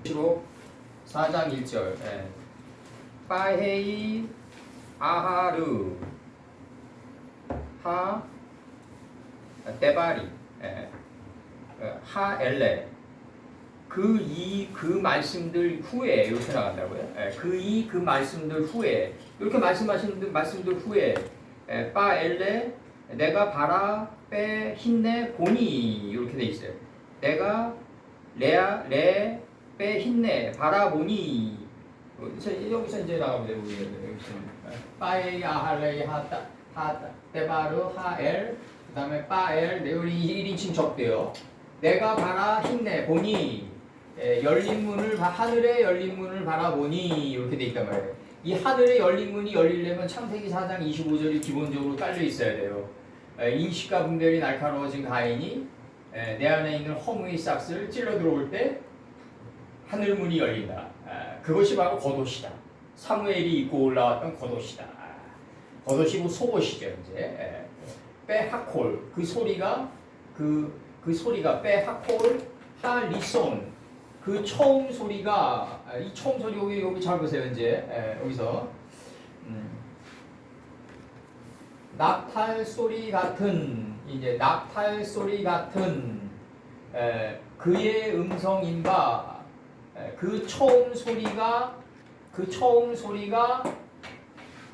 주로 4장 1절 빠헤이 아하르 하 데바리 하 엘레 그 말씀들 후에 이렇게 나간다고요. 그 말씀들 후에 이렇게 말씀하시는 말씀들 후에 빠 엘레 내가 바라 빼 힌네 보니 이렇게 돼 있어요. 내가 레아 레 빼 힌네 바라보니 여기서 이제 나오면 되고 여기서 빠에 아할레 하다 데바르 하엘 그다음에 빠엘 우리 1인칭 적대요. 내가 바라 힌네 보니 열린 문을 하늘의 열린 문을 바라보니 이렇게 돼 있단 말이에요. 이 하늘의 열린 문이 열리려면 창세기 4장 25절이 기본적으로 깔려 있어야 돼요. 인식과 분별이 날카로워진 가인이 내 안에 있는 허무의 싹스를 찔러 들어올 때 하늘 문이 열린다. 그것이 바로 겉옷이다. 사무엘이 입고 올라왔던 겉옷이다. 겉옷이고 속옷이죠. 이제 빼하콜 그 소리가 그 소리가 빼하콜 하리손 그 처음 소리가 이 처음 소리 여기 잘 보세요. 이제 여기서 낙탈 소리 같은 이제 낙탈 소리 같은 그의 음성인바 그 처음 소리가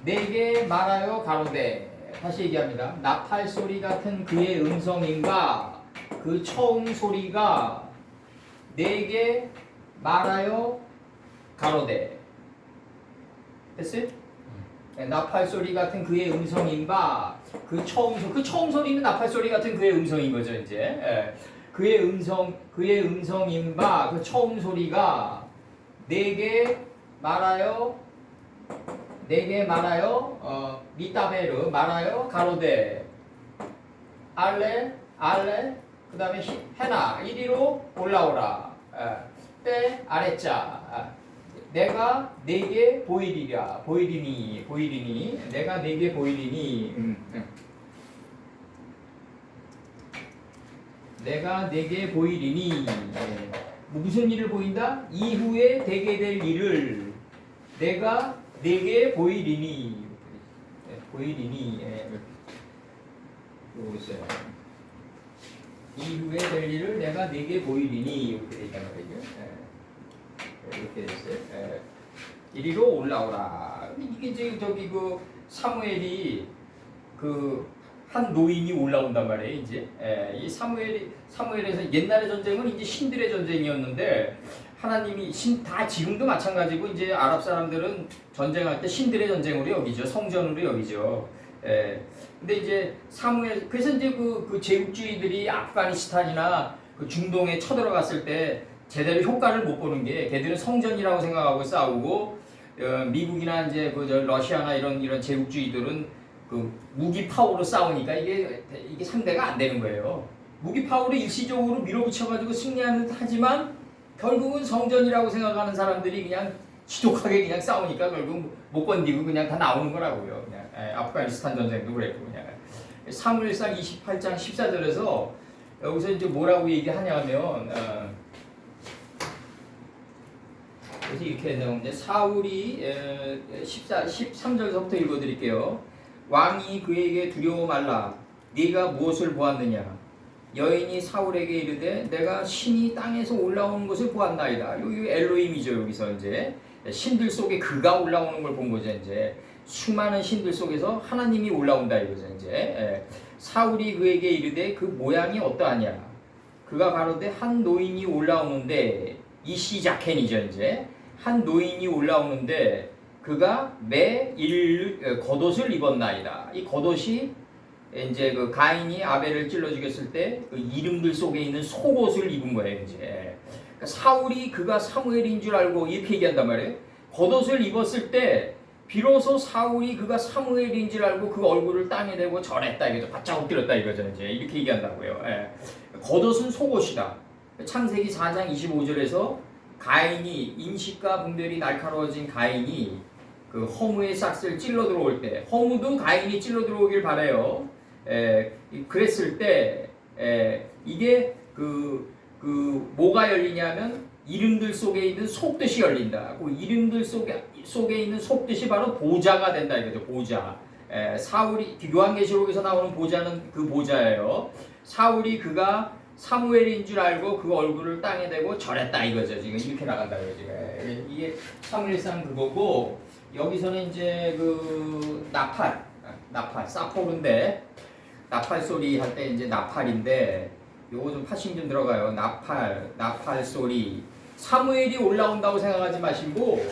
내게 말하여 가로되 다시 얘기합니다. 낙탈 소리 같은 그의 음성인가 그 처음 소리가 내게 말하여 가로되 됐어요? 나팔 소리 같은 그의 음성인바 그 처음 소리는 나팔 소리 같은 그의 음성인 거죠. 이제 그의 음성인바 그 처음 소리가 내게 말하여 미타베르 말하여 가로되 알레 그 다음에 해나 이리로 올라오라 때 아래자 내가 네게 보이리니 내가 네게 보이리니 내가 네게 보이리니 무슨 일을 보인다? 이후에 되게 될 일을 내가 네게 보이리니 모르겠어요. 이후에 될 일을 내가 네게 보이리니 이렇게 되잖아 이렇게 됐어요. 이리로 올라오라. 이게 이제 저기 그 사무엘이 그 한 노인이 올라온단 말이에요. 이제 이 사무엘에서 옛날의 전쟁은 이제 신들의 전쟁이었는데 하나님이 다 지금도 마찬가지고 이제 아랍 사람들은 전쟁할 때 신들의 전쟁으로 여기죠. 성전으로 여기죠. 근데 이제 사무엘 그래서 이제 그 제국주의들이 아프가니스탄이나 그 중동에 쳐들어갔을 때 제대로 효과를 못 보는 게 걔들은 성전이라고 생각하고 싸우고 미국이나 이제 그 러시아나 이런 제국주의들은 그 무기 파워로 싸우니까 이게 상대가 안 되는 거예요. 무기 파워로 일시적으로 밀어붙여가지고 승리하는 하지만 결국은 성전이라고 생각하는 사람들이 그냥 지독하게 그냥 싸우니까 결국 못 건디고 그냥 다 나오는 거라고요. 그냥 아프가니스탄 전쟁도 그랬고 그냥 사무엘상 28장 14절에서 여기서 이제 뭐라고 얘기하냐면 그래서 이렇게 나오는데 사울이 13절서부터 읽어드릴게요. 왕이 그에게 두려워 말라. 네가 무엇을 보았느냐? 여인이 사울에게 이르되 내가 신이 땅에서 올라오는 것을 보았나이다. 여기 엘로힘이죠. 여기서 이제 신들 속에 그가 올라오는 걸 본 거죠. 이제 수많은 신들 속에서 하나님이 올라온다 이거죠. 이제 사울이 그에게 이르되 그 모양이 어떠하냐? 그가 가로되 한 노인이 올라오는데 이시 자켄이죠. 이제 한 노인이 올라오는데 그가 겉옷을 입었나이다. 이 겉옷이 이제 그 가인이 아벨을 찔러 죽였을 때 그 이름들 속에 있는 속옷을 입은 거예요. 이제 그러니까 사울이 그가 사무엘인 줄 알고 이렇게 얘기한단 말이에요. 겉옷을 입었을 때 비로소 사울이 그가 사무엘인 줄 알고 그 얼굴을 땅에 대고 절했다 이거죠. 바짝 엎드렸다 이거죠. 이제 이렇게 얘기한다고요. 겉옷은 속옷이다. 창세기 4장 25절에서 가인이 인식과 분별이 날카로워진 가인이 그 허무의 싹스를 찔러 들어올 때 허무도 가인이 찔러 들어오길 바래요. 그랬을 때 이게 뭐가 열리냐면 이름들 속에 있는 속뜻이 열린다. 그 이름들 속에 있는 속뜻이 바로 보좌가 된다 이거죠. 보좌. 사울이 요한계시록에서 나오는 보좌는 그 보좌예요. 사울이 그가 사무엘인 줄 알고 그 얼굴을 땅에 대고 절했다 이거죠. 지금 이렇게 나간다 이거죠. 이게 사무엘상 그거고 여기서는 이제 그 나팔 사포르인데 나팔 소리 할 때 이제 나팔인데 요거 좀 파싱 좀 들어가요. 나팔 소리. 사무엘이 올라온다고 생각하지 마시고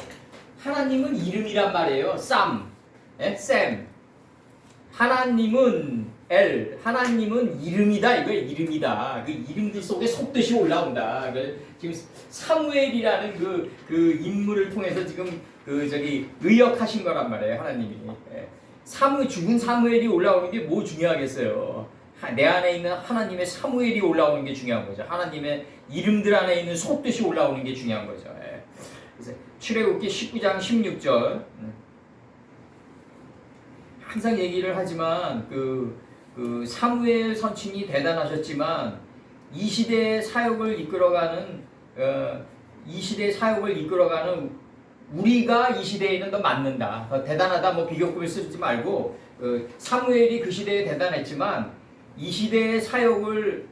하나님은 이름이란 말이에요. 쌈. 하나님은 하나님은 이름이다 이거예요. 이름이다. 그 이름들 속에 속뜻이 올라온다. 지금 사무엘이라는 그 인물을 통해서 지금 의역하신 거란 말이에요. 하나님이. 죽은 사무엘이 올라오는 게 뭐 중요하겠어요. 내 안에 있는 하나님의 사무엘이 올라오는 게 중요한 거죠. 하나님의 이름들 안에 있는 속뜻이 올라오는 게 중요한 거죠. 그래서 출애굽기 19장 16절 항상 얘기를 하지만 그 사무엘 선친이 대단하셨지만 이 시대의 사역을 이끌어가는 우리가 이 시대에는 더 맞는다. 더 대단하다. 뭐 비교급을 쓰지 말고 사무엘이 그 시대에 대단했지만 이 시대의 사역을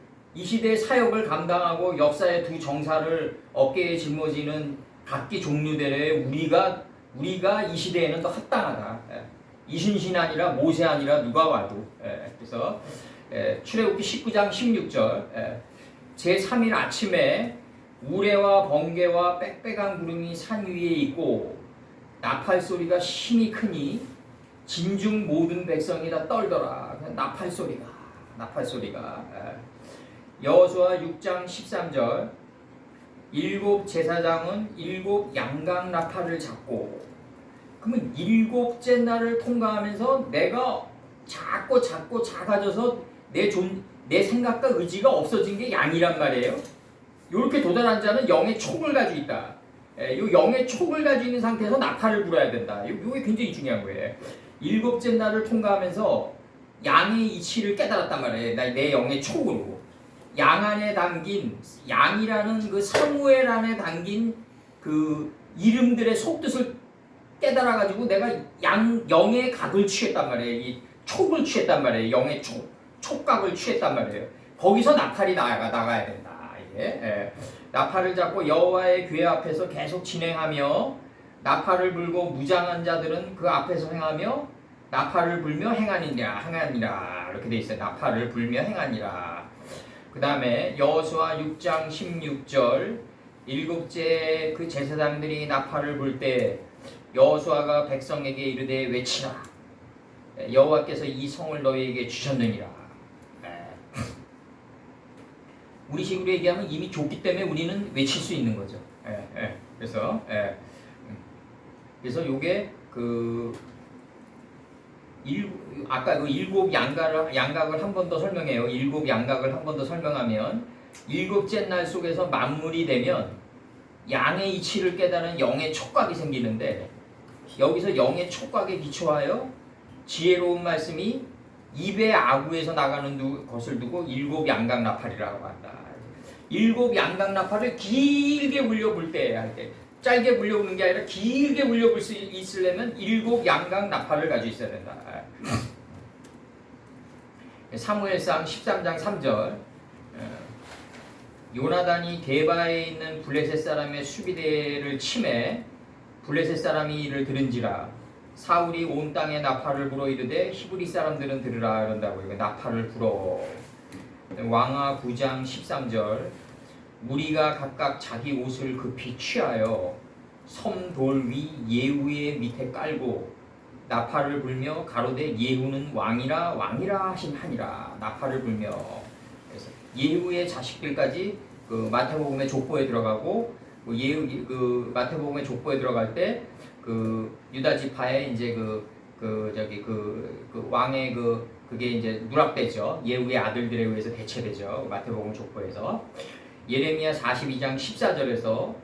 감당하고 역사의 두 정사를 어깨에 짊어지는 각기 종류대로 우리가 이 시대에는 더 합당하다. 이순신 아니라 모세 아니라 누가 와도. 그래서 출애굽기 19장 16절 제3일 아침에 우레와 번개와 빽빽한 구름이 산 위에 있고 나팔 소리가 심히 크니 진중 모든 백성이 다 떨더라. 나팔 소리가 여호수아 6장 13절 일곱 제사장은 일곱 양각 나팔을 잡고 그러면 일곱째 날을 통과하면서 내가 작아져서 내 생각과 의지가 없어진 게 양이란 말이에요. 이렇게 도달한 자는 영의 촉을 가지고 있다. 이 영의 촉을 가지고 있는 상태에서 나팔을 불어야 된다. 이게 굉장히 중요한 거예요. 일곱째 날을 통과하면서 양의 이치를 깨달았단 말이에요. 내 영의 촉으로. 양이라는 그 사무엘 안에 담긴 그 이름들의 속뜻을 깨달아가지고 내가 영의 각을 취했단 말이에요. 이 촉을 취했단 말이에요. 영의 촉각을 취했단 말이에요. 거기서 나팔이 나가야 된다. 이게. 나팔을 잡고 여호와의 궤 앞에서 계속 진행하며 나팔을 불고 무장한 자들은 그 앞에서 행하며 나팔을 불며 행하니라 이렇게 돼 있어요. 나팔을 불며 행하니라. 그 다음에 여호수아 6장 16절 일곱째 그 제사장들이 나팔을 불 때 여호수아가 백성에게 이르되 외치라. 여호와께서 이 성을 너희에게 주셨느니라. 우리식으로 얘기하면 이미 줬기 때문에 우리는 외칠 수 있는 거죠. 그래서 요게 아까 그 일곱 양각을 한 번 더 설명해요. 일곱 양각을 한 번 더 설명하면 일곱째 날 속에서 만물이 되면 양의 이치를 깨달은 영의 촉각이 생기는데 여기서 영의 촉각에 기초하여 지혜로운 말씀이 입의 아구에서 나가는 것을 두고 일곱 양각 나팔이라고 한다. 일곱 양각 나팔을 길게 물려볼 때 할 때 짧게 물려보는 게 아니라 길게 물려볼 수 있으려면 일곱 양각 나팔을 가지고 있어야 된다. 사무엘상 13장 3절 요나단이 게바에 있는 블레셋 사람의 수비대를 침해 블레셋 사람이 이를 들은지라 사울이 온 땅에 나팔을 불어 이르되 히브리 사람들은 들으라 이런다고. 이거 나팔을 불어. 왕하 9장 13절 무리가 각각 자기 옷을 급히 취하여 섬 돌 위 예후의 밑에 깔고 나팔을 불며 가로되 예후는 왕이라 하시니라. 나팔을 불며. 그래서 예후의 자식들까지 그 마태복음의 족보에 들어가고 그 마태복음의 족보에 들어갈 때 그 유다 지파의 이제 그 왕의 그게 이제 누락되죠. 예후의 아들들에 의해서 대체되죠. 마태복음 족보에서. 예레미야 42장 14절에서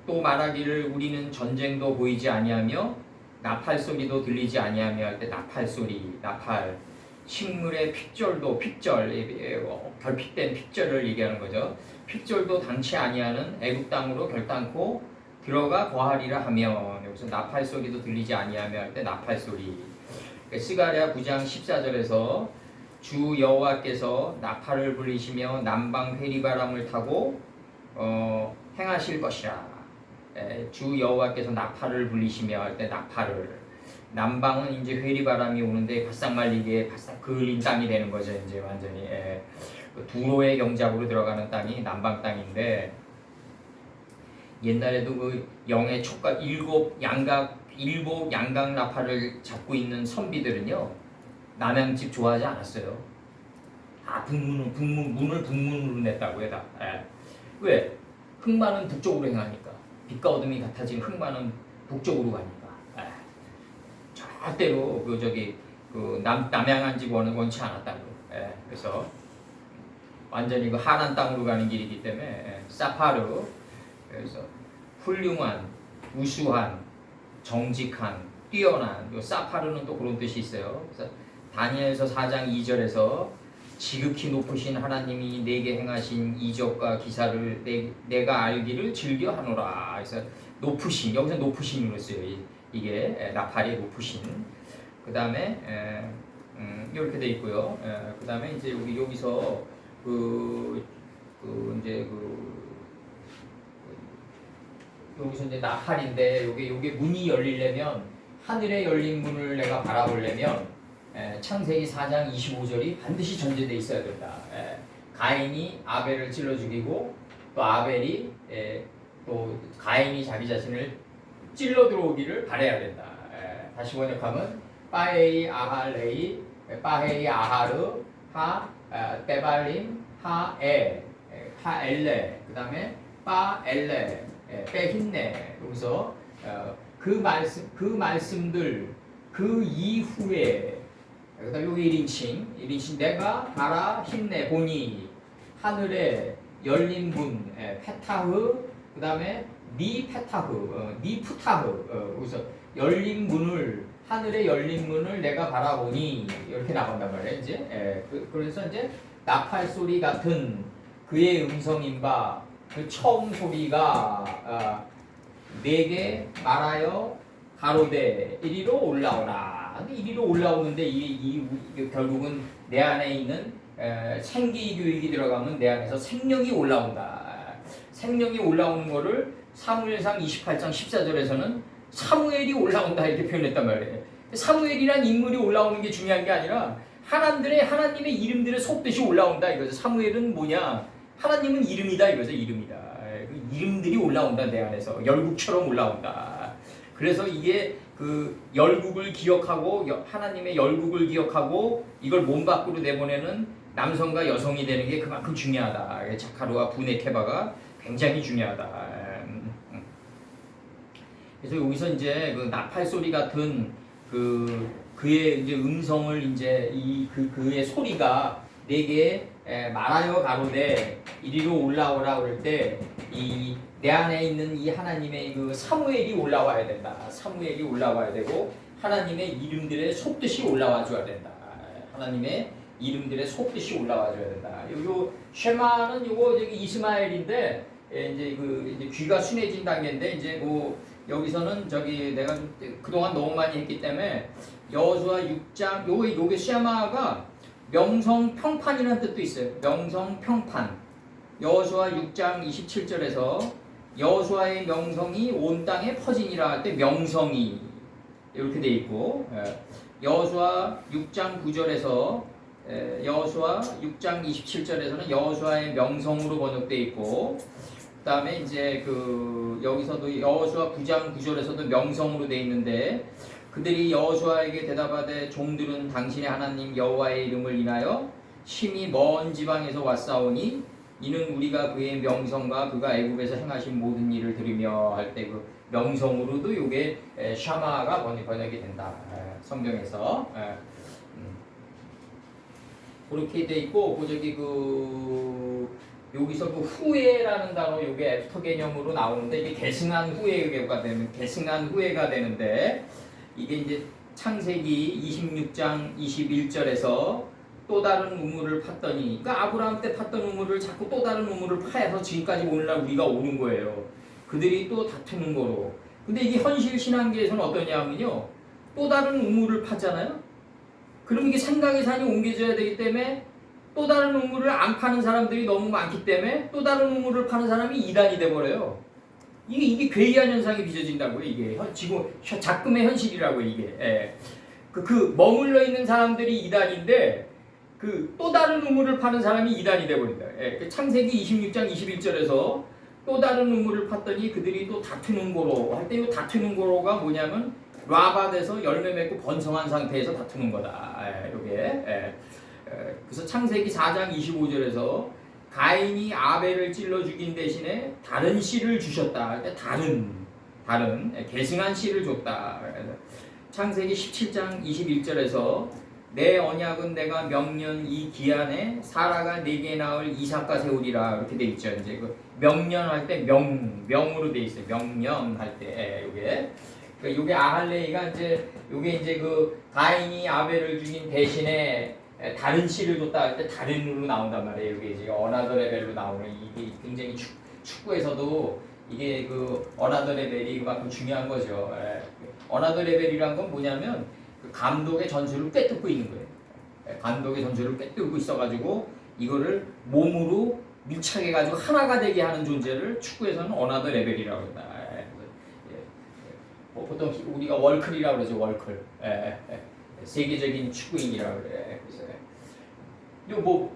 또 말하기를 우리는 전쟁도 보이지 아니하며 나팔 소리도 들리지 아니하며 할 때 나팔 소리, 나팔. 식물의 픽절도 픽절 결핍된 픽절을 얘기하는 거죠. 픽절도 당치 아니하는 애굽 땅으로 결단코 들어가 거하리라 하면 여기서 나팔 소리도 들리지 아니하며 할 때 나팔 소리. 스가랴 9장 14절에서 주 여호와께서 나팔을 불리시며 남방 회리바람을 타고 행하실 것이라. 주 여호와께서 나팔을 불리시며 할 때 나팔을 남방은 이제 회리바람이 오는데 바싹 말리게 바싹 그을린 땅이 되는 거죠. 이제 완전히 두로의 경작으로 들어가는 땅이 남방 땅인데 옛날에도 그 영의 촉각 일곱 양각 나팔을 잡고 있는 선비들은요 남양집 좋아하지 않았어요. 다 문을 북문으로 냈다고요 다. 왜? 흑마는 북쪽으로 행하니까 빛과 어둠이 같아진 흑마는 북쪽으로 가니까. 절대로 남양한 집 원치 않았다고. 그래서 완전히 그 하란 땅으로 가는 길이기 때문에 사파르. 그래서 훌륭한, 우수한, 정직한, 뛰어난. 요 사파르는 또 그런 뜻이 있어요. 그래서 다니엘서 4장 2절에서 지극히 높으신 하나님이 내게 행하신 이적과 기사를 내가 알기를 즐겨 하노라. 그래서 높으신, 여기서 높으신으로 써요. 이게 나팔이 높으신. 그 다음에 이렇게 돼 있고요. 그 다음에 이제 여기서 여기서 이제 나팔인데 요게 문이 열리려면 하늘에 열린 문을 내가 바라보려면 창세기 4장 25절이 반드시 전제돼 있어야 된다. 가인이 아벨을 찔러 죽이고 또 아벨이 또 가인이 자기 자신을 찔러 들어오기를 바라야 된다. 다시 번역하면 빠헤이 아할레이 빠헤이 아하르 하 베발림 하에 하엘레 그 다음에 빠엘레 빼힌네. 여기서 그 말씀들 그 이후에 그다음 여기 1인칭 내가 바라 힘내 보니 하늘에 열린 문 페타흐 그 다음에 니 페타흐 니 푸타흐 여기서 열린 문을 하늘에 열린 문을 내가 바라보니 이렇게 나간단 말이에요. 이제 그래서 이제 나팔 소리 같은 그의 음성인 바 그 처음 소리가 내게 말하여 가로되 이리로 올라오라. 근데 이리로 올라오는데 이 결국은 내 안에 있는 생기 교육이 들어가면 내 안에서 생명이 올라온다. 생명이 올라오는 거를 사무엘상 28장 14절에서는 사무엘이 올라온다 이렇게 표현했단 말이에요. 사무엘이란 인물이 올라오는 게 중요한 게 아니라 하나님의 이름들의 속뜻이 올라온다 이거죠. 사무엘은 뭐냐? 하나님은 이름이다 이거죠. 이름이다. 이름들이 올라온다 내 안에서 열국처럼 올라온다. 그래서 이게 그 열국을 기억하고 하나님의 열국을 기억하고 이걸 몸 밖으로 내보내는 남성과 여성이 되는 게 그만큼 중요하다. 자카르와 부네케바가 굉장히 중요하다. 그래서 여기서 이제 그 나팔 소리 같은 그의 이제 음성을 이제 그의 소리가 내게 말하여 가로되 이리로 올라오라 그럴 때 이 내 안에 있는 이 하나님의 그 사무엘이 올라와야 된다. 사무엘이 올라와야 되고 하나님의 이름들의 속뜻이 올라와 줘야 된다. 하나님의 이름들의 속뜻이 올라와 줘야 된다. 요 쉐마는 요거 저기 이스마엘인데 이제 귀가 순해진 단계인데 이제 여기서는 저기 내가 그동안 너무 많이 했기 때문에 여호수아 6장 요게 쉐마가 명성 평판이라는 뜻도 있어요. 명성 평판. 여호수아 6장 27절에서 여호수아의 명성이 온 땅에 퍼지니라 할 때 명성이 이렇게 돼 있고 여호수아 6장 9절에서 여호수아 6장 27절에서는 여호수아의 명성으로 번역돼 있고 그다음에 이제 여기서도 여호수아 9장 9절에서도 명성으로 돼 있는데 그들이 여호수아에게 대답하되 종들은 당신의 하나님 여호와의 이름을 인하여 심히 먼 지방에서 왔사오니 이는 우리가 그의 명성과 그가 애굽에서 행하신 모든 일을 들으며 할 때 그 명성으로도 이게 샤마가 번역이 된다. 성경에서 그렇게 돼 있고 여기서 그 후회라는 단어 이게 애프터 개념으로 나오는데 이게 계승한 후회가 되는데 이게 이제 창세기 26장 21절에서 또 다른 우물을 팠더니, 그러니까 아브라함 때 팠던 우물을 자꾸 또 다른 우물을 파서 지금까지 오늘날 우리가 오는 거예요. 그들이 또 다투는 거로. 근데 이게 현실 신앙계에서는 어떠냐면요, 또 다른 우물을 파잖아요. 그럼 이게 생각의 산이 옮겨져야 되기 때문에 또 다른 우물을 안 파는 사람들이 너무 많기 때문에 또 다른 우물을 파는 사람이 이단이 돼버려요. 이게 괴이한 현상이 빚어진다고요. 이게 지금 작금의 현실이라고 이게. 예. 그 머물러 있는 사람들이 이단인데 그 또 다른 우물을 파는 사람이 이단이 돼버린다. 예. 창세기 26장 21절에서 또 다른 우물을 팠더니 그들이 또 다투는 고로 할 때 이 다투는 고로가 뭐냐면 라밧에서 열매 맺고 번성한 상태에서 다투는 거다. 예. 요게. 예. 그래서 창세기 4장 25절에서 가인이 아벨을 찔러 죽인 대신에 다른 씨를 주셨다. 다른 계승한 씨를 줬다. 창세기 17장 21절에서 내 언약은 내가 명년 이 기한에 사라가 내게 낳을 이삭과 세우리라 이렇게 돼 있죠. 이제 그 명년할 때 명으로 돼 있어요. 명년할 때 요게. 그러니까 요게 아할레이가 이제 그 가인이 아벨을 죽인 대신에 다른 씨를 줬다 할 때 다른으로 나온단 말이에요. 이게 이제 어나더 레벨로 나오는 이게 굉장히 축구에서도 이게 그 어나더 레벨이 그만큼 중요한 거죠. 어나더 레벨이란 건 뭐냐면 그 감독의 전술을 꿰뚫고 있는 거예요. 감독의 전술을 꿰뚫고 있어가지고 이거를 몸으로 밀착해가지고 하나가 되게 하는 존재를 축구에서는 어나더 레벨이라고 한다. 보통 우리가 월클이라고 그러죠. 월클. 세계적인 축구인이라고 그래. 그래서 여기서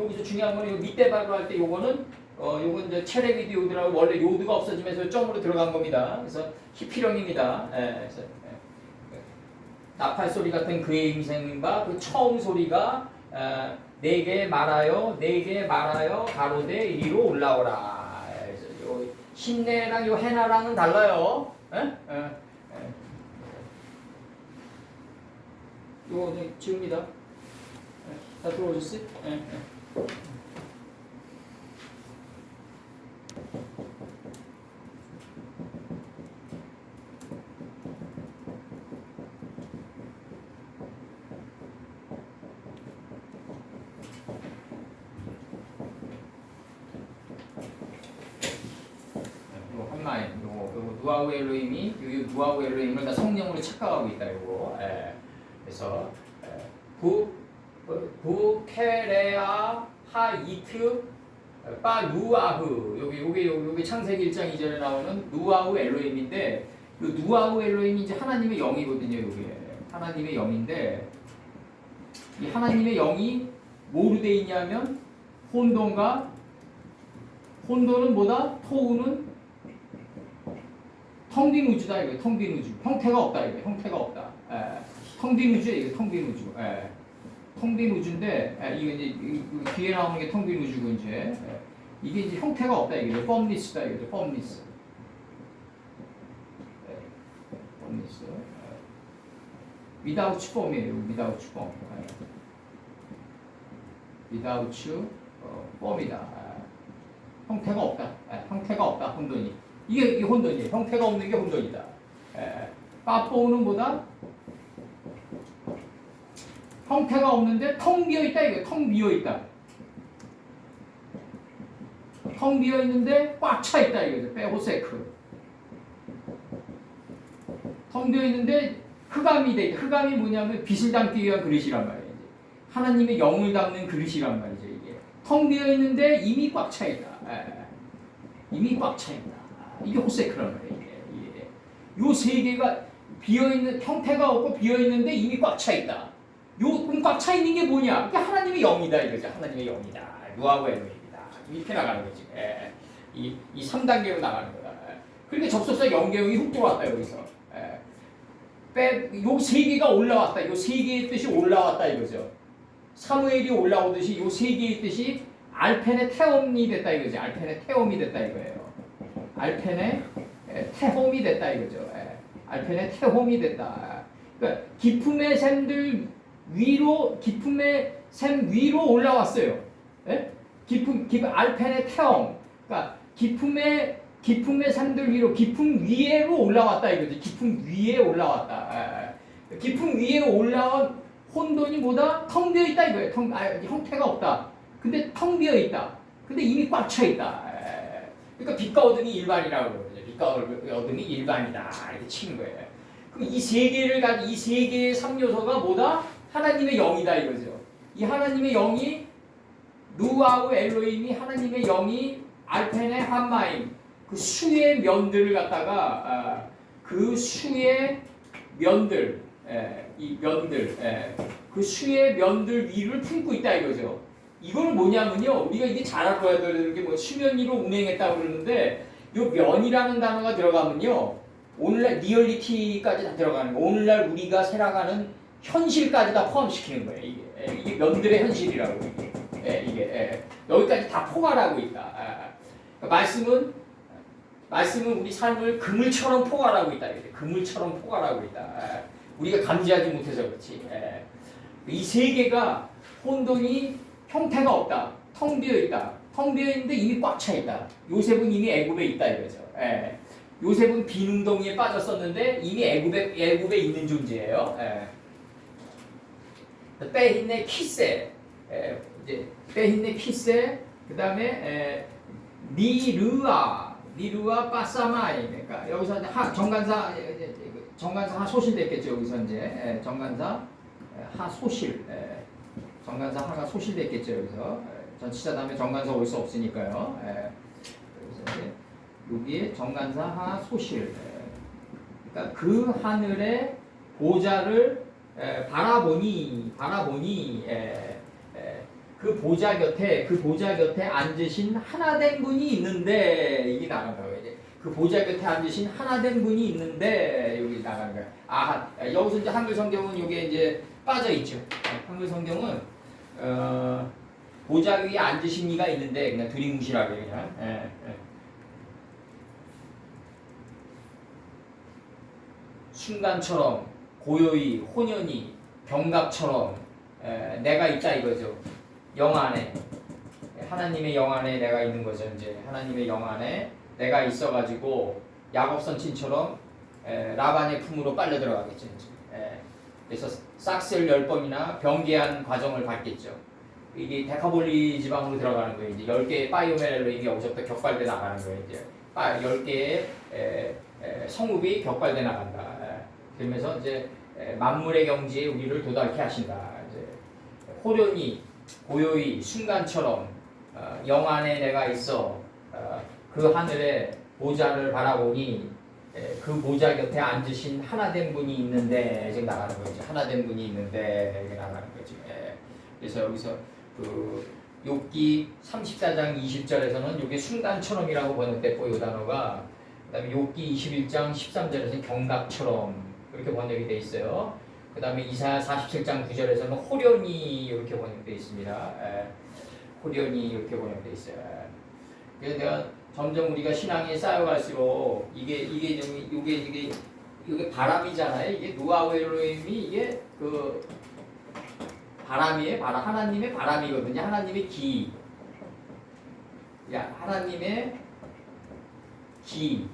여기서 중요한 거는 밑에 바로 할 때 요거는 요건 이제 체레비드 요드라고 원래 요드가 없어지면서 점으로 들어간 겁니다. 그래서 히피령입니다. 그래서 나팔 소리 같은 그의 인생과 그 처음 소리가 내게 말하여 가로되 이리로 올라오라. 그래서 요 신내랑 요 해나랑은 달라요. 이거 지웁니다. 다 들어오셨어요? 이거 한마인, 요거 누아우 엘로힘이 누아우 엘로힘을 다 성령으로 착각하고 있다. 이거. 그래서 부케레아 하이트 빠 누아흐 요게 창세기 1장 2절에 나오는 누아우 엘로힘인데 그 누아우 엘로힘이 이제 하나님의 영이거든요. 요게 하나님의 영인데 이 하나님의 영이 뭐로 돼 있냐면 혼돈은 뭐다? 토우는 텅 빈 우주다. 이거 텅 빈 우주. 형태가 없다. 이거 형태가 없다. 텅 빈 우주에 이거 텅 빈 우주. 텅 빈 우주인데 이게 이제 뒤에 나오는 게 텅 빈 우주고 이제 이게 이제 형태가 없다. 이게 formless다. 이거죠. formless. formless. without form이에요. without form. without form이다. 형태가 없다. 형태가 없다. 혼돈이. 이게 혼돈이에요. 형태가 없는 게 혼돈이다. 빠뽀는 뭐다? 형태가 없는데 텅 비어있다. 이거 텅 비어있다. 텅 비어있는데 꽉 차있다. 이거죠. 빼호세크. 텅 비어있는데 흑암이 돼 있다. 흑암이 뭐냐면 빛을 담기 위한 그릇이란 말이에요. 하나님의 영을 담는 그릇이란 말이죠. 이게 텅 비어있는데 이미 꽉 차있다. 이미 꽉 차있다. 이게 호세크란 말이에요. 요 세 개가 비어있는 형태가 없고 비어있는데 이미 꽉 차있다. 그럼 꽉 차있는 게 뭐냐? 그게 하나님의 영이다 이거죠. 하나님의 영이다. 누아고 엘로힘이다. 이렇게 나가는 거지. 이 3단계로 나가는 거다. 그러니까 접속사 영계형이 훅 들어왔다 여기서. 요 세 개가 올라왔다. 요 세 개의 뜻이 올라왔다 이거죠. 사무엘이 올라오듯이 요 세 개의 뜻이 알펜의 태홈이 됐다 이거죠. 알펜의 태홈이 됐다 이거예요. 알펜의 태홈이 됐다 이거죠. 알펜의 태홈이 됐다. 그러니까 기품의 샘들 기품의 샘 위로 올라왔어요. 기품 알펜의 태홈. 그러니까 기품의 깊음의 산들 위로 깊음 위에로 올라왔다 이거지. 깊음 위에 올라왔다. 깊음 위에 올라온 혼돈이 뭐다? 텅 비어 있다 이거예요. 형태가 없다. 근데 텅 비어 있다. 근데 이미 꽉 차 있다. 그러니까 빛과 어둠이 일반이라고 그러거든요. 빛과 어둠이 일반이다 이렇게 치는 거예요. 그럼 이 세 개의 3요소가 뭐다? 하나님의 영이다 이거죠. 이 하나님의 영이 누아우 엘로힘이 하나님의 영이 알펜의 한마임 그 수의 면들을 갖다가 그 수의 면들 이 면들 그 수의 면들 위를 품고 있다 이거죠. 이거는 뭐냐면요. 우리가 이게 잘 알아야 되는 게 뭐 수면 위로 운행했다고 그러는데 요 면이라는 단어가 들어가면요. 오늘날 리얼리티까지 다 들어가는 거예요. 오늘날 우리가 살아가는 현실까지 다 포함시키는 거예요. 이게 면들의 현실이라고 이게 여기까지 다 포괄하고 있다. 그러니까 말씀은 우리 삶을 그물처럼 포괄하고 있다. 그물처럼 포괄하고 있다. 우리가 감지하지 못해서 그렇지. 이 세 개가 혼돈이 형태가 없다. 텅 비어 있다. 텅 비어 있는데 이미 꽉 차 있다. 요셉은 이미 애굽에 있다 이거죠. 요셉은 비능덩이에 빠졌었는데 이미 애굽에 있는 존재예요. 빼힌네 키세, 이제 빼힌네 키세, 그 다음에 니르아 빠사마이. 그러니까 여기서 정관사 하 소실됐겠죠. 여기서 이제 정관사 하 소실, 정관사 하가 소실됐겠죠. 여기서 전치사 다음에 정관사 올 수 없으니까요. 여기서 이제 여기에 정관사 하 소실. 그러니까 그 하늘의 보좌를 바라보니 그 보좌 곁에 앉으신 하나된 분이 있는데 이게 나가는 거예요. 이제 그 보좌 곁에 앉으신 하나된 분이 있는데 여기 나가는 거예요. 여기서 이제 한글 성경은 이게 이제 빠져 있죠. 한글 성경은 보좌 위에 앉으신 이가 있는데 그냥 두리뭉실하게 그냥. 순간처럼 고요히 혼연히 경각처럼 내가 있다 이거죠. 영 안에 하나님의 영 안에 내가 있는 거죠. 이제 하나님의 영 안에 내가 있어가지고 야곱 선친처럼 라반의 품으로 빨려 들어가겠죠. 이제. 그래서 싹스를 10번이나 병기한 과정을 밟겠죠. 이게 데카볼리 지방으로 들어가는 거예요. 이제 10개의 파이오메렐로임이 여기서부터 격발돼 나가는 거예요. 이제 10개의 성읍이 격발돼 나간다. 그러면서 이제 만물의 경지에 우리를 도달케 하신다. 이제 호련히 고요히 순간처럼 영 안에 내가 있어 그 하늘의 보좌를 바라보니 그 보좌 곁에 앉으신 하나된 분이 있는데 지금 나가는 거죠. 하나된 분이 있는데 이렇게 나가는 거죠. 그래서 여기서 그 욥기 34장 20절에서는 이게 순간처럼이라고 번역됐고 이 단어가 그다음에 욥기 21장 13절에서는 경각처럼 그렇게 번역이 돼 있어요. 그 다음에 이사야 47장 9절에서는 호련히 이렇게 번역되어 있습니다. 호련히 이렇게 번역되어 있어요. 그래서 내가 점점 우리가 신앙이 쌓여갈수록 이게 바람이잖아요. 이게 누아우 엘로힘이 이게 그 바람이에요. 하나님의 바람이거든요. 하나님의 기. 하나님의 기,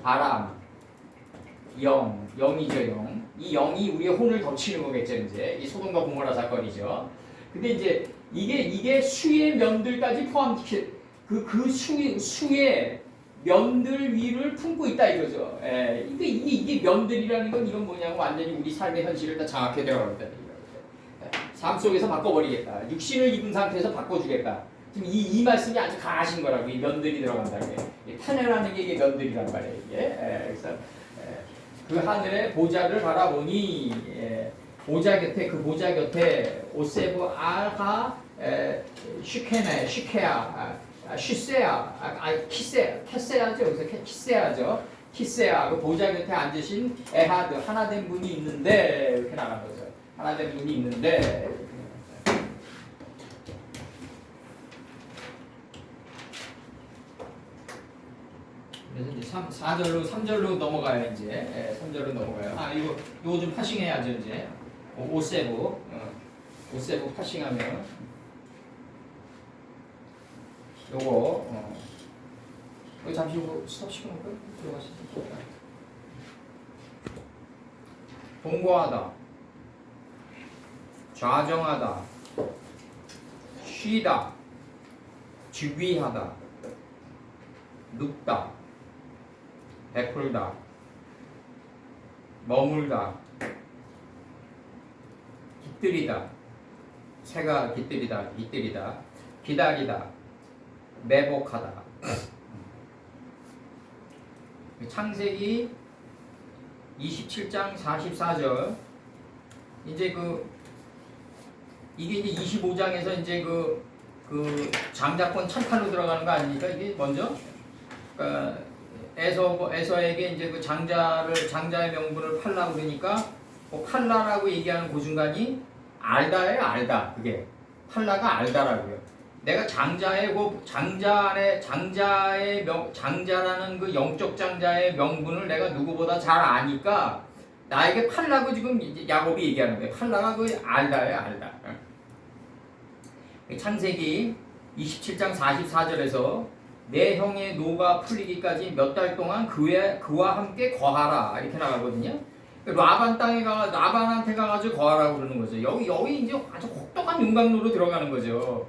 바람, 영이죠, 영. 이 영이 우리의 혼을 덮치는 거겠죠, 이제. 이 소돔과 고모라 사건이죠. 근데 이제 이게 수의 면들까지 포함시켜, 수의 면들 위를 품고 있다 이거죠. 이게 면들이라는 건 이건 뭐냐면 완전히 우리 삶의 현실을 다 장악해 들어가겠다. 삶 속에서 바꿔버리겠다. 육신을 입은 상태에서 바꿔주겠다. 지금 이 말씀이 아주 강하신 거라고. 이 면들이 들어간다는 게. 탄핵하는 게 이게 면들이란 말이에요. 이게. 그래서 그 하늘의 보좌를 바라보니 보좌 곁에 오세브 알하 슈케네 슈케아 슈세아 키세아죠. 여기서 키세아죠. 키세아 그 보좌 곁에 앉으신 에하드 하나된 분이 있는데 이렇게 나간 거죠. 하나된 분이 있는데 그래서 이제 3절로 넘어가요. 이제 3절로 넘어가요. 이거 좀 파싱해야죠. 이제 오세브 파싱하면 요거 여기 잠시 후 스톱 시켜놓을까요? 들어가시죠. 동거하다, 좌정하다, 쉬다, 즉위하다, 눕다, 베풀다, 머물다, 깃들이다, 새가 깃들이다, 기다리다, 매복하다. 창세기 27장 44절. 이제 이게 이제 25장에서 이제 장자권 찬탈로 들어가는 거 아닙니까? 이게 먼저 그러니까 에서에게 이제 그 장자의 명분을 팔라 그러니까 팔라라고 얘기하는 그 순간이 알다예요, 알다. 그게 팔라가 알다라고요. 내가 장자라는 그 영적 장자의 명분을 내가 누구보다 잘 아니까 나에게 팔라고 지금 이제 야곱이 얘기하는 거예요. 팔라가 그 알다예요, 알다. 창세기 27장 44절에서 내 형의 노가 풀리기까지 몇 달 동안 그와 함께 거하라 이렇게 나가거든요. 라반한테 가가지고 거하라고 그러는 거죠. 여기 이제 아주 혹독한 윤곽로로 들어가는 거죠.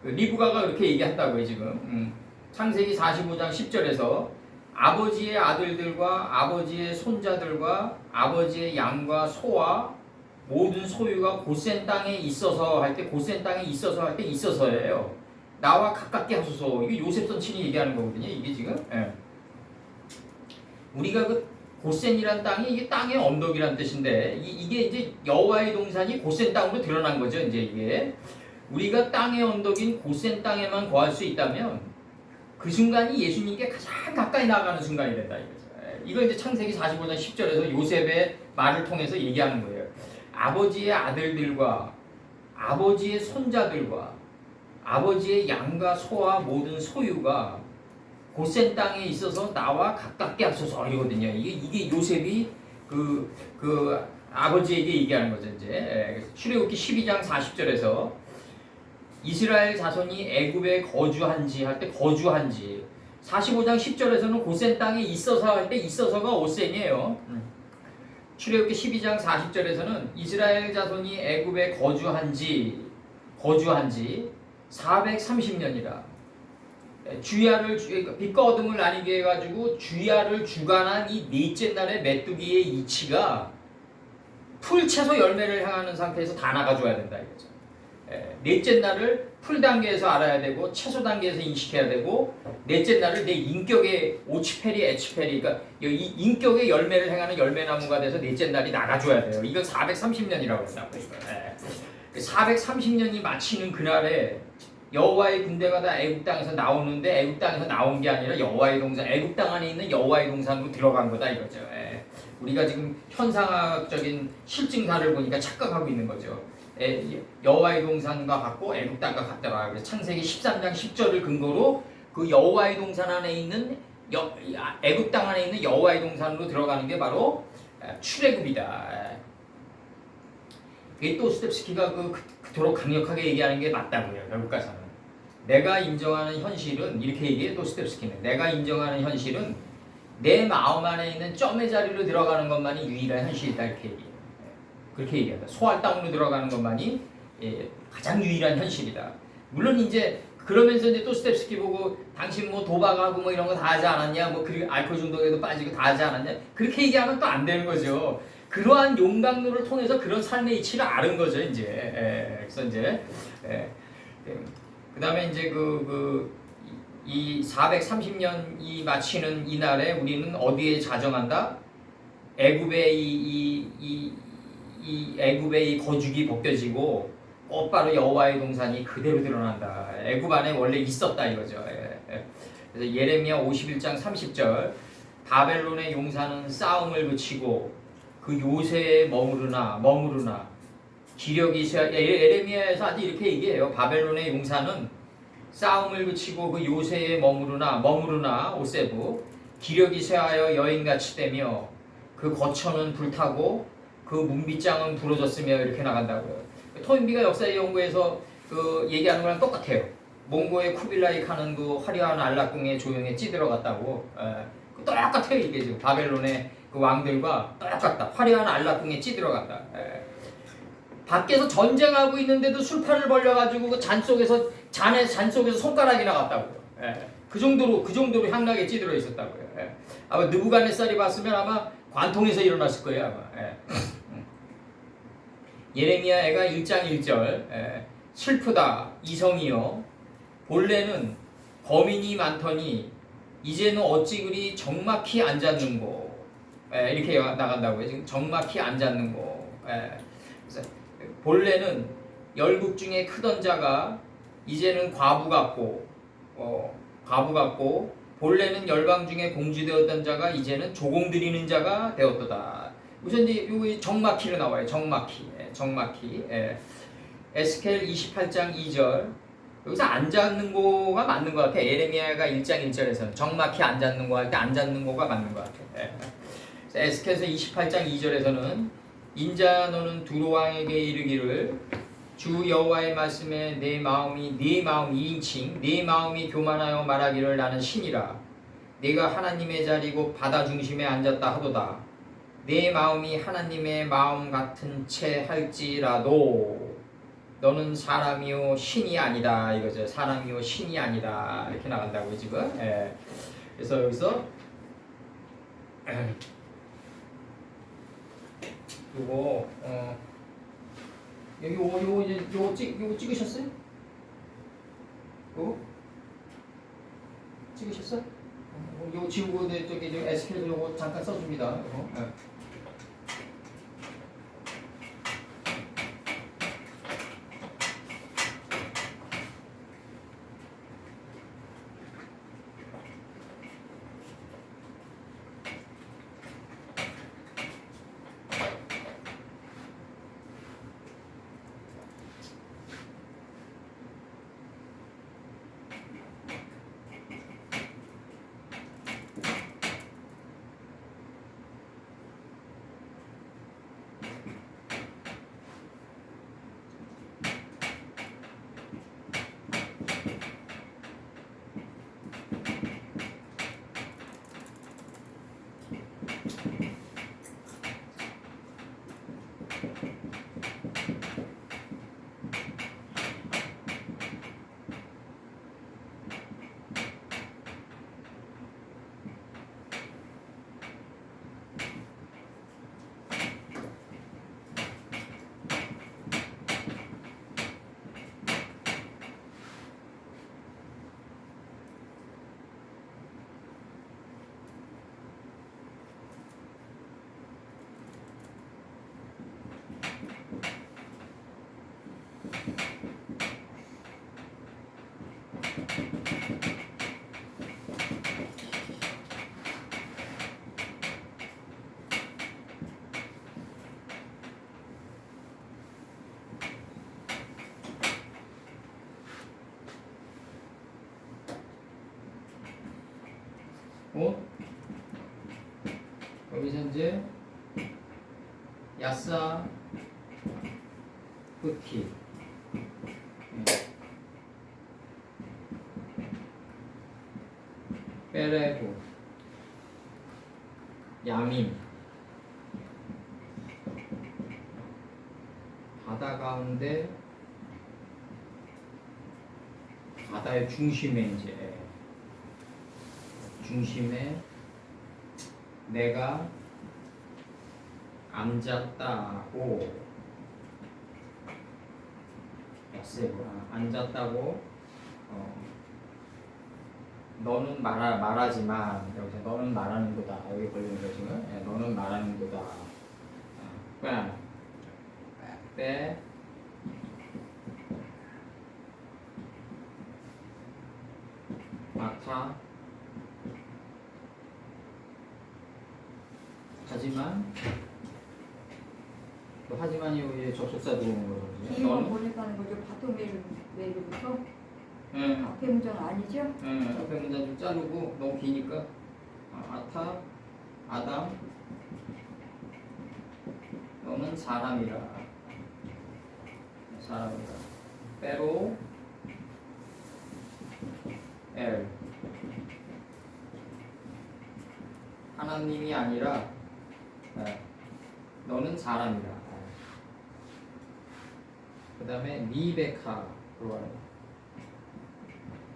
리브가가 그렇게 얘기한다고요 지금. 창세기 45장 10절에서 아버지의 아들들과 아버지의 손자들과 아버지의 양과 소와 모든 소유가 고센 땅에 있어서 할 때 있어서예요. 나와 가깝게 하소서. 이게 요셉 선친이 얘기하는 거거든요. 이게 지금. 예. 우리가 고센이란 땅이 이게 땅의 언덕이란 뜻인데 이게 이제 여호와의 동산이 고센 땅으로 드러난 거죠. 이제 이게 우리가 땅의 언덕인 고센 땅에만 거할 수 있다면 그 순간이 예수님께 가장 가까이 나가는 순간이 된다 이거죠. 이거 이제 창세기 45장 10절에서 요셉의 말을 통해서 얘기하는 거예요. 아버지의 아들들과 아버지의 손자들과 아버지의 양과 소와 모든 소유가 고센 땅에 있어서 나와 가깝게 하소서 이거든요. 이게 요셉이 아버지에게 얘기하는 거죠. 이제 출애굽기 12장 40절에서 이스라엘 자손이 애굽에 거주한지 할 때 거주한지 45장 10절에서는 고센 땅에 있어서 할 때 있어서가 오센이에요. 출애굽기 12장 40절에서는 이스라엘 자손이 애굽에 거주한지 430년이라 주야를 빛과 어둠을 나뉘게 해가지고 주야를 주관한 이 넷째 날의 메뚜기의 이치가 풀 채소 열매를 향하는 상태에서 다 나가줘야 된다 이거죠. 넷째 날을 풀 단계에서 알아야 되고 채소 단계에서 인식해야 되고 넷째 날을 내 인격의 오치페리 에치페리 그러니까 이 인격의 열매를 행하는 열매나무가 돼서 넷째 날이 나가줘야 돼요. 이걸 430년이라고 한다고. 430년이 마치는 그날에 여호와의 군대가 다 애굽 땅에서 나오는데 애굽 땅에서 나온 게 아니라 여호와의 동산 애굽 땅 안에 있는 여호와의 동산으로 들어간 거다 이거죠. 우리가 지금 현상학적인 실증사를 보니까 착각하고 있는 거죠. 여호와의 동산과 같고 애굽 땅과 같더라. 그래서 창세기 13장 10절을 근거로 그 여호와의 동산 안에 있는 애굽 땅 안에 있는 여호와의 동산으로 들어가는 게 바로 출애굽이다. 이게 또 스텝스키가 그토록 강력하게 얘기하는 게 맞다고요. 결국 가서는 내가 인정하는 현실은 이렇게 얘기해. 또 스텝스키는 내가 인정하는 현실은 내 마음 안에 있는 점의 자리로 들어가는 것만이 유일한 현실이다 이렇게 얘기해요. 그렇게 얘기한다. 소알 땅으로 들어가는 것만이 가장 유일한 현실이다. 물론 이제 그러면서 이제 또 스텝스키 보고 당신 뭐 도박하고 뭐 이런 거 다 하지 않았냐, 뭐 그리고 알코올 중독에도 빠지고 다 하지 않았냐, 그렇게 얘기하면 또 안 되는 거죠. 그러한 용광로를 통해서 그런 삶의 이치를 아는 거죠 이제. 그래서 이제 그다음에 이제 이 430년이 마치는 이 날에 우리는 어디에 자정한다? 애굽의 이 애굽의 이 거죽이 벗겨지고 곧바로 여호와의 동산이 그대로 드러난다. 애굽 안에 원래 있었다 이거죠. 그래서 예레미야 51장 30절 바벨론의 용사는 싸움을 그치고 그 요새에 머무르나 기력이 예레미야에서 아주 이렇게 얘기해요. 바벨론의 용사는 싸움을 그치고 그 요새에 머무르나 오세부 기력이 쇠하여 여인같이 되며 그 거처는 불타고 그 문빗장은 부러졌으며 이렇게 나간다고요. 토인비가 역사 연구에서 얘기하는 거랑 똑같아요. 몽고의 쿠빌라이 칸은 그 화려한 안락궁에 조용히 찌들어갔다고. 똑같아요 이게 지금 바벨론의 그 왕들과 똑같다. 화려한 안락궁에 찌들어갔다. 밖에서 전쟁하고 있는데도 술판을 벌려가지고 그 잔 속에서 잔 속에서 손가락이 나갔다고요. 그 정도로 향락에 찌들어 있었다고요. 아마 느부갓네살이 봤으면 아마 관통에서 일어났을 거예요 아마. 예레미야가 1장 1절 슬프다 이성이여 본래는 범인이 많더니 이제는 어찌 그리 적막히 앉았는고. 이렇게 나간다고요. 지금 적막히 앉았는고. 그래서 본래는 열국 중에 크던 자가 이제는 과부 같고 본래는 열방 중에 공주되었던 자가 이제는 조공 드리는 자가 되었도다. 우선 이제 여기 적막히로 나와요. 적막히. 에스겔 28장 2절. 여기서 앉았는 거가 맞는 것 같아. 예레미야가 1장 1절에서는 적막히 앉았는 거 할 때 앉았는 거가 맞는 것 같아. 에스겔서 28장 2절에서는 인자 너는 두로 왕에게 이르기를 주 여호와의 말씀에 내 마음이 2인칭 내 마음이 교만하여 말하기를 나는 신이라 내가 하나님의 자리고 바다 중심에 앉았다 하도다 내 마음이 하나님의 마음 같은 채 할지라도 너는 사람이요 신이 아니다 이거죠. 사람이요 신이 아니다 이렇게 나간다고요 지금. 그래서 여기서 요거 여기 요거 찍으셨어요? 요거 찍으셨어? 요거 지우고 저기 SK에서 요거 잠깐 써줍니다. 요거. 여기서 이제 야사 흑히 빼레고 야민 바다 가운데 바다의 중심에 내가 앉았다고 앉았다고 너는 말하지만 여기서 너는 말하는 거다 여기 걸리는 거 지금 너는 말하는 거다 빼 마타 하지만이 여기 접속사 들어오는 거거든요. 기호가 번역하는 거죠. 바토메일부터 앞에 문장 아니죠? 앞에 문장 좀 자르고 너무 기니까 아타 아담 너는 사람이라 빼로 L. 하나님이 아니라 너는 사람이다. 그 다음에 리베카 들어와요.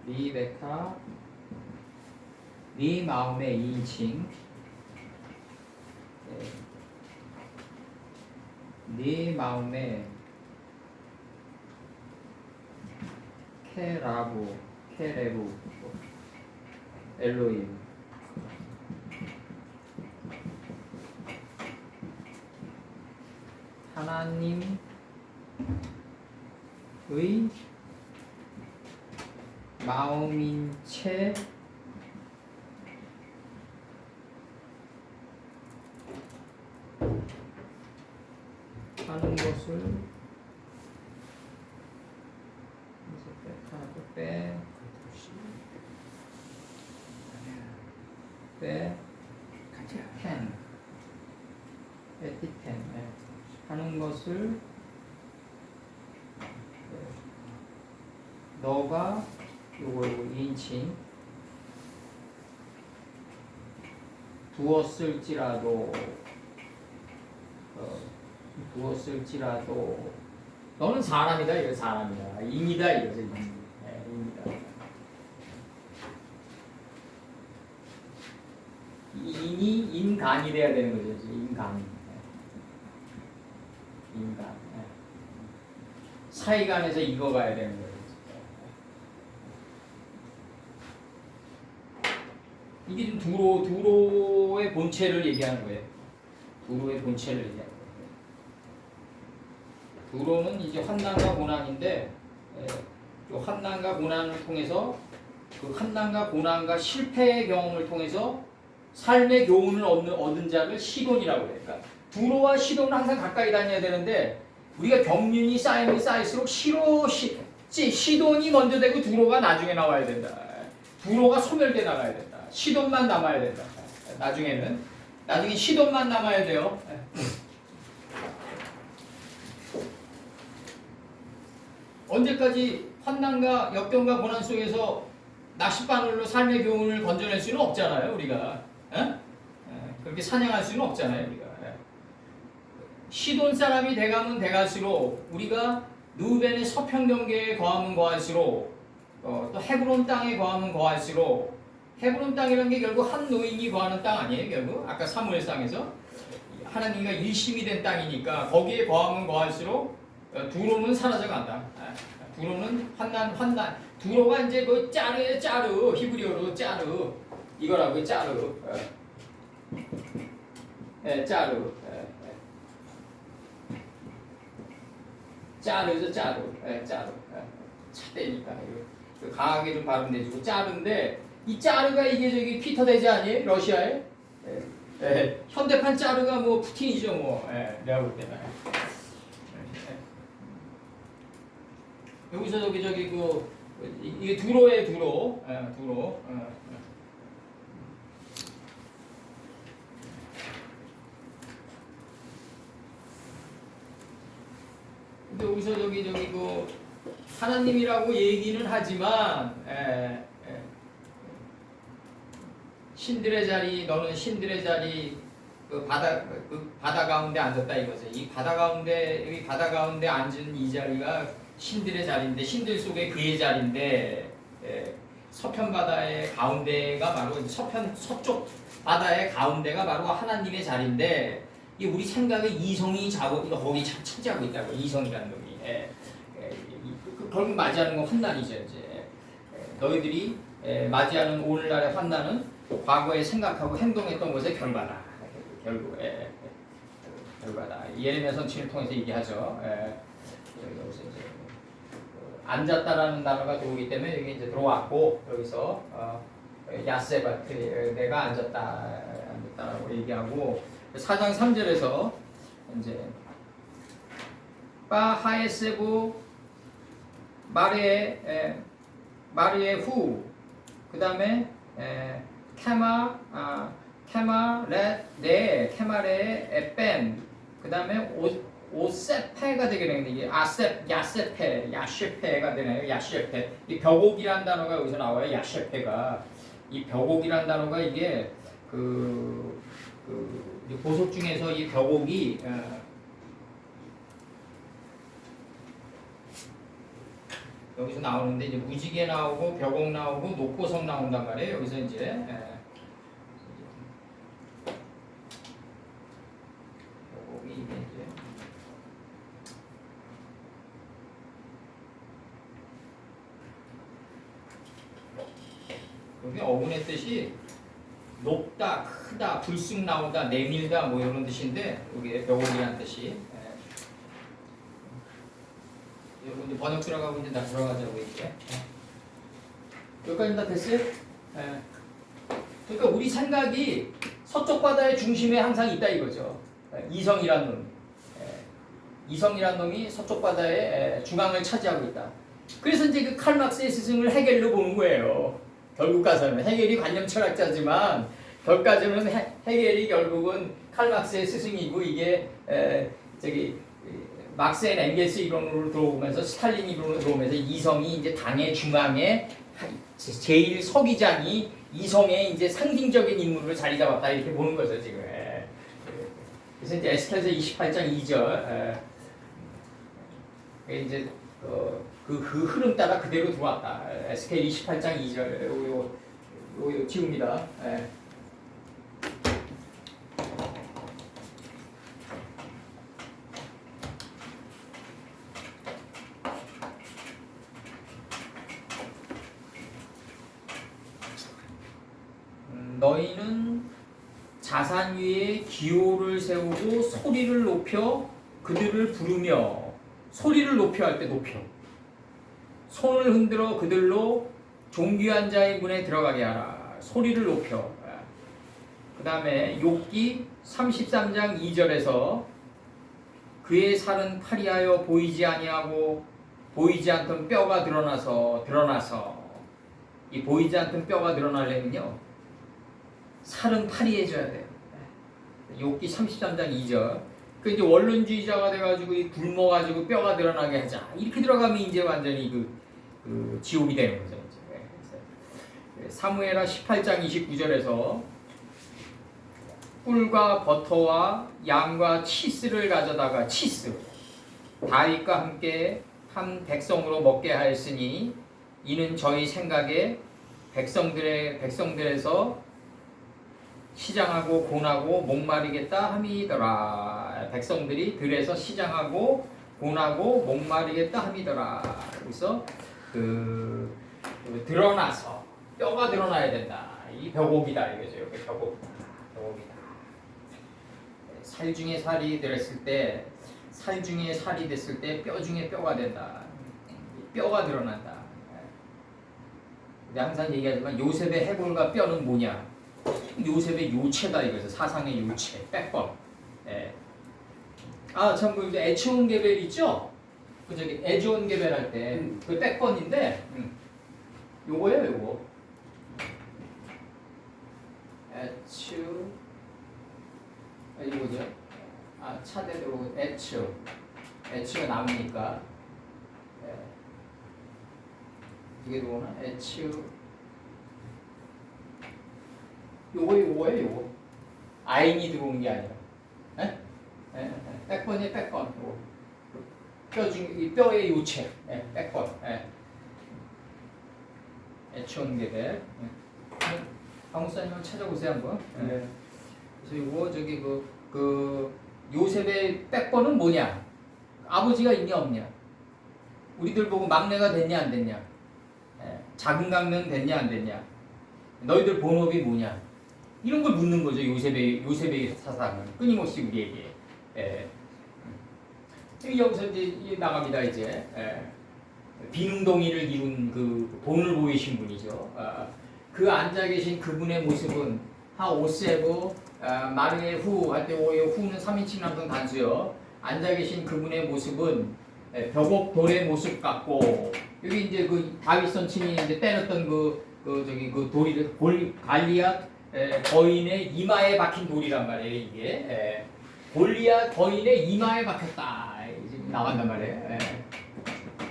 리베카 네 마음의 인칭 네 마음의 케레부 엘로임 하나님의 마음인 채 하는 것을 하는 것을 너가 요거 인칭 두었을지라도 너는 사람이다 이거 사람이다 인이다 이거죠 인이다 인이 인간이 돼야 되는 거죠 인간 사이간에서 익어가야 되는 거예요. 이게 좀 두로의 본체를 얘기하는 거예요. 두로의 본체를 얘기하는 거예요. 두로는 이제 환난과 고난인데 환난과 고난을 통해서 그 환난과 고난과 실패의 경험을 통해서 삶의 교훈을 얻은 자를 시돈이라고 해요. 그러니까 두로와 시돈은 항상 가까이 다녀야 되는데 우리가 경륜이 쌓이면 쌓일수록 시돈이 먼저 되고 두로가 나중에 나와야 된다. 두로가 소멸돼 나가야 된다. 시돈만 남아야 된다. 나중에 시돈만 남아야 돼요. 언제까지 환난과 역경과 고난 속에서 낚싯바늘로 삶의 교훈을 건져낼 수는 없잖아요. 우리가 그렇게 사냥할 수는 없잖아요. 우리가 시돈 사람이 돼가면 돼갈수록 우리가 누벤의 서편 경계에 거하면 거할수록 또 헤브론 땅에 거하면 거할수록 헤브론 땅이라는 게 결국 한 노인이 거하는 땅 아니에요? 결국 아까 사무엘상에서 하나님과 일심이 된 땅이니까 거기에 거하면 거할수록 두로는 사라져간다. 두로는 환난 두로가 이제 그 짜르예요. 짜르 히브리어로 짜르 이거라고 짜르 짜르 짜르죠 짜르 짜르 차대니까 강하게 좀 발음내주고 짜르인데 이 짜르가 이게 저기 피터 대제 아니에요? 러시아에 현대판 짜르가 뭐 푸틴이죠 뭐 내가 볼 때는 여기서 저기 그 이게 두로의 두로 두로 근데 여기서 저기 그 하나님이라고 얘기는 하지만 신들의 자리 너는 신들의 자리 그 바다 가운데 앉았다 이거죠. 이 바다 가운데 앉은 이 자리가 신들의 자리인데 신들 속에 그의 자리인데 서편 바다의 가운데가 바로 서쪽 바다의 가운데가 바로 하나님의 자리인데 이 우리 생각에 이성이 거기 차지하고 있다고 이성이라는 놈이 결국 맞이하는 건 환난이죠 이제 너희들이 맞이하는 오늘날의 환난은 과거에 생각하고 행동했던 것의 결과다 결과다 예레미야 선지를 통해서 얘기하죠. 여기서 이제 앉았다라는 단어가 들어오기 때문에 여기 이제 들어왔고 여기서 야세바트 내가 앉았다라고 얘기하고 4장 3절에서 이제 바하에세부 마르의 후 그다음에 케마레 케마레 에벤 그다음에 오세페가 되게 되는데 이게 야세페가 되네요. 야세페. 이 벽옥이란 단어가 여기서 나와요. 야세페가 이 벽옥이란 단어가 이게 이 보석 중에서 이 벽옥이 여기서 나오는데 이제 무지개 나오고 벽옥 나오고 녹보석 나온단 말이에요. 여기서 이제 벽옥이 이게 이제 여기 어근의 뜻이 높다, 크다, 불쑥 나오다, 내밀다 뭐 이런 뜻인데 여기에 벽옥이라는 뜻이 여러분 이제 번역 들어가고 이제 다 들어가자고 이제 여기까지 다 됐어요? 그러니까 우리 생각이 서쪽 바다의 중심에 항상 있다 이거죠. 이성이란 놈, 이성이란 놈이 서쪽 바다의 중앙을 차지하고 있다. 그래서 이제 그 칼 막스의 스승을 헤겔로 보는 거예요. 결국 가서는 헤겔이 관념 철학자지만 결과적으로는 헤겔이 결국은 칼 막스의 스승이고 이게 막스 앤 엥겔스 이론으로 들어오면서 스탈린 이론으로 들어오면서 이성이 이제 당의 중앙에 제일 서기장이 이성의 이제 상징적인 인물로 자리 잡았다 이렇게 보는 거죠 지금. 그래서 이제 에스겔서 28장 2절 이제 그 흐름 따라 그대로 들어왔다. 에스겔 28장 2절 요 지웁니다. 너희는 자산 위에 기호를 세우고 소리를 높여 그들을 부르며 소리를 높여 할 때 높여 손을 흔들어 그들로 존귀한 자의 문에 들어가게 하라. 소리를 높여. 그 다음에 욥기 33장 2절에서 그의 살은 파리하여 보이지 아니하고 보이지 않던 뼈가 드러나서 이 보이지 않던 뼈가 드러나려면요 살은 파리해져야 돼요. 욥기 33장 2절. 그 이제 원론주의자가 돼가지고 굶어가지고 뼈가 드러나게 하자 이렇게 들어가면 이제 완전히 그 지옥이 되는 거죠. 이제. 사무엘하 18장 29절에서 꿀과 버터와 양과 치스를 가져다가 다윗과 함께 한 백성으로 먹게 하였으니 이는 저희 생각에 백성들에서 시장하고 곤하고 목마르겠다 함이더라. 백성들이 들에서 시장하고 곤하고 목마르겠다 함이더라. 그래서 드러나서 뼈가 드러나야 된다. 이 벽옥이다 이거죠. 여기 벽옥이다. 살 중에 살이 됐을 때 뼈 중에 뼈가 된다. 뼈가 드러난다. 항상 얘기하지만 요셉의 해골과 뼈는 뭐냐? 요셉의 요체다 이거죠. 사상의 요체, 백번. 참 그 에치온 게벨 있죠? 그 저기 에치온 게벨 할 때 그 백번인데, 요거예요, 요거. 이거죠. 차대로 에치가 남으니까. 이게 뭐나? 요거예요, 요거. 아인이 들어오는 게 아니라. 백번이 백번. 이 뼈의 요체. 백번. 에치온게벨. 강목사님 찾아보세요 한번. 그래서 요거 저기 그 요셉의 백번은 뭐냐? 아버지가 있냐 없냐? 우리들 보고 막내가 됐냐 안 됐냐? 작은 강명 됐냐 안 됐냐? 너희들 본업이 뭐냐? 이런 걸 묻는 거죠. 요셉의 사상은 끊임없이 우리에게. 여기서 이제 나갑니다. 이제 비능동이를 이룬 그 본을 보이신 분이죠. 그 앉아 계신 그분의 모습은 하오세브 마르의 후 할 때 후는 3인칭 남성 단수요. 앉아 계신 그분의 모습은 벽옥 돌의 모습 같고 여기 이제 그 다윗 선친이 이제 때렸던 그 돌이 갈리앗 거인의 이마에 박힌 돌이란 말이에요. 이게 골리앗 거인의 이마에 박혔다. 지금 나간단 말이에요. 예.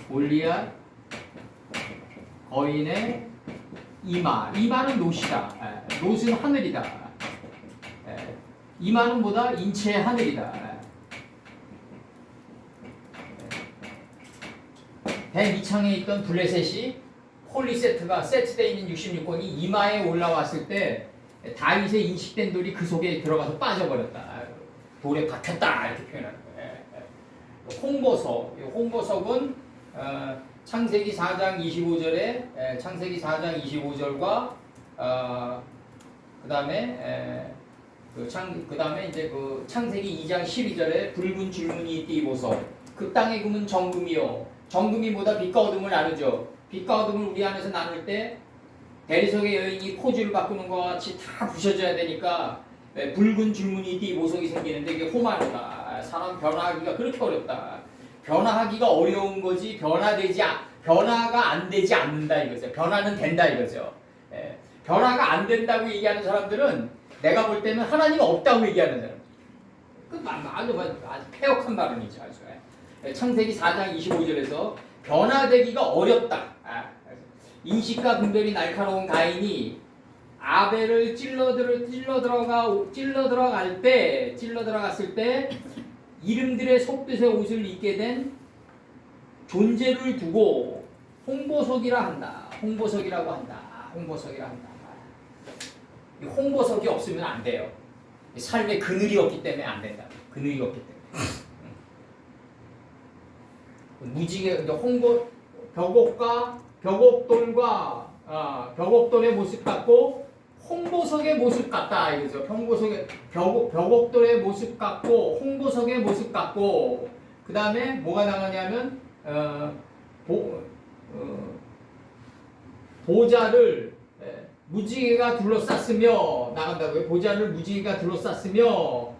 골리앗 거인의 이마. 이마는 노시다. 예. 노스는 하늘이다. 예. 이마는 뭐다? 인체의 하늘이다. 102창에 있던 블레셋이 홀리세트가 세트되어 있는 66권이 이마에 올라왔을 때 다윗의 인식된 돌이 그 속에 들어가서 빠져버렸다. 돌에 박혔다. 이렇게 표현하는 거예요. 홍보석은 창세기 4장 25절에 창세기 4장 25절과 그다음에 이제 그 창세기 2장 12절에 붉은 줄무늬 띠보석 그 땅의 금은 정금이요 정금이 뭐다 빛과 어둠을 나누죠. 빛과 어둠을 우리 안에서 나눌 때 대리석의 여인이 포즈를 바꾸는 것과 같이 다 부셔져야 되니까 붉은 줄무늬 띠보석이 생기는데 이게 호마노다. 사람 변화하기가 그렇게 어렵다. 변화하기가 어려운 거지 변화가 안 되지 않는다 이거죠. 변화는 된다 이거죠. 변화가 안 된다고 얘기하는 사람들은 내가 볼 때는 하나님 없다고 얘기하는 사람. 아주 폐역한 발언이죠. 아주. 창세기 4장 25절에서 변화되기가 어렵다. 인식과 분별이 날카로운 가인이 아벨을 찔러 들어갔을 때 이름들의 속뜻의 옷을 입게 된 존재를 두고 홍보석이라 한다. 홍보석이라고 한다. 이 홍보석이 없으면 안 돼요. 삶의 그늘이 없기 때문에 안 된다. 그늘이 없기 때문에. 무지개 벽옥돌의 모습 같고 홍보석의 모습 같다 이거죠. 벽옥돌의 모습 같고 홍보석의 모습 같고 그 다음에 뭐가 나가냐면 보좌를 무지개가 둘러쌌으며 나간다고요. 보좌를 무지개가 둘러쌌으며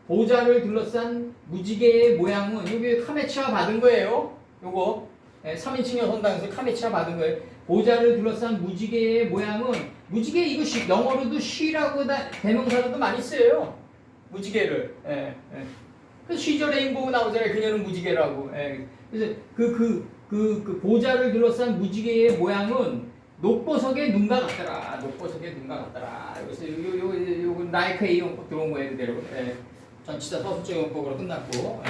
보좌를 둘러싼 무지개의 모양은 여기 카메치아 받은 거예요. 요거 3인칭 여성당에서 카메치아 받은 거예요. 보좌를 둘러싼 무지개의 모양은 무지개 이거 영어로도 쉬라고 대명사로도 많이 쓰여요. 무지개를. 그 쉬저 레인보우 나오잖아요. 그녀는 무지개라고. 그래서 그 보좌를 둘러싼 무지개의 모양은 녹보석의 눈과 같더라. 그래서 요 나이크 A용법 들어온 거예요 그대로. 전치사 서술적 용법으로 끝났고.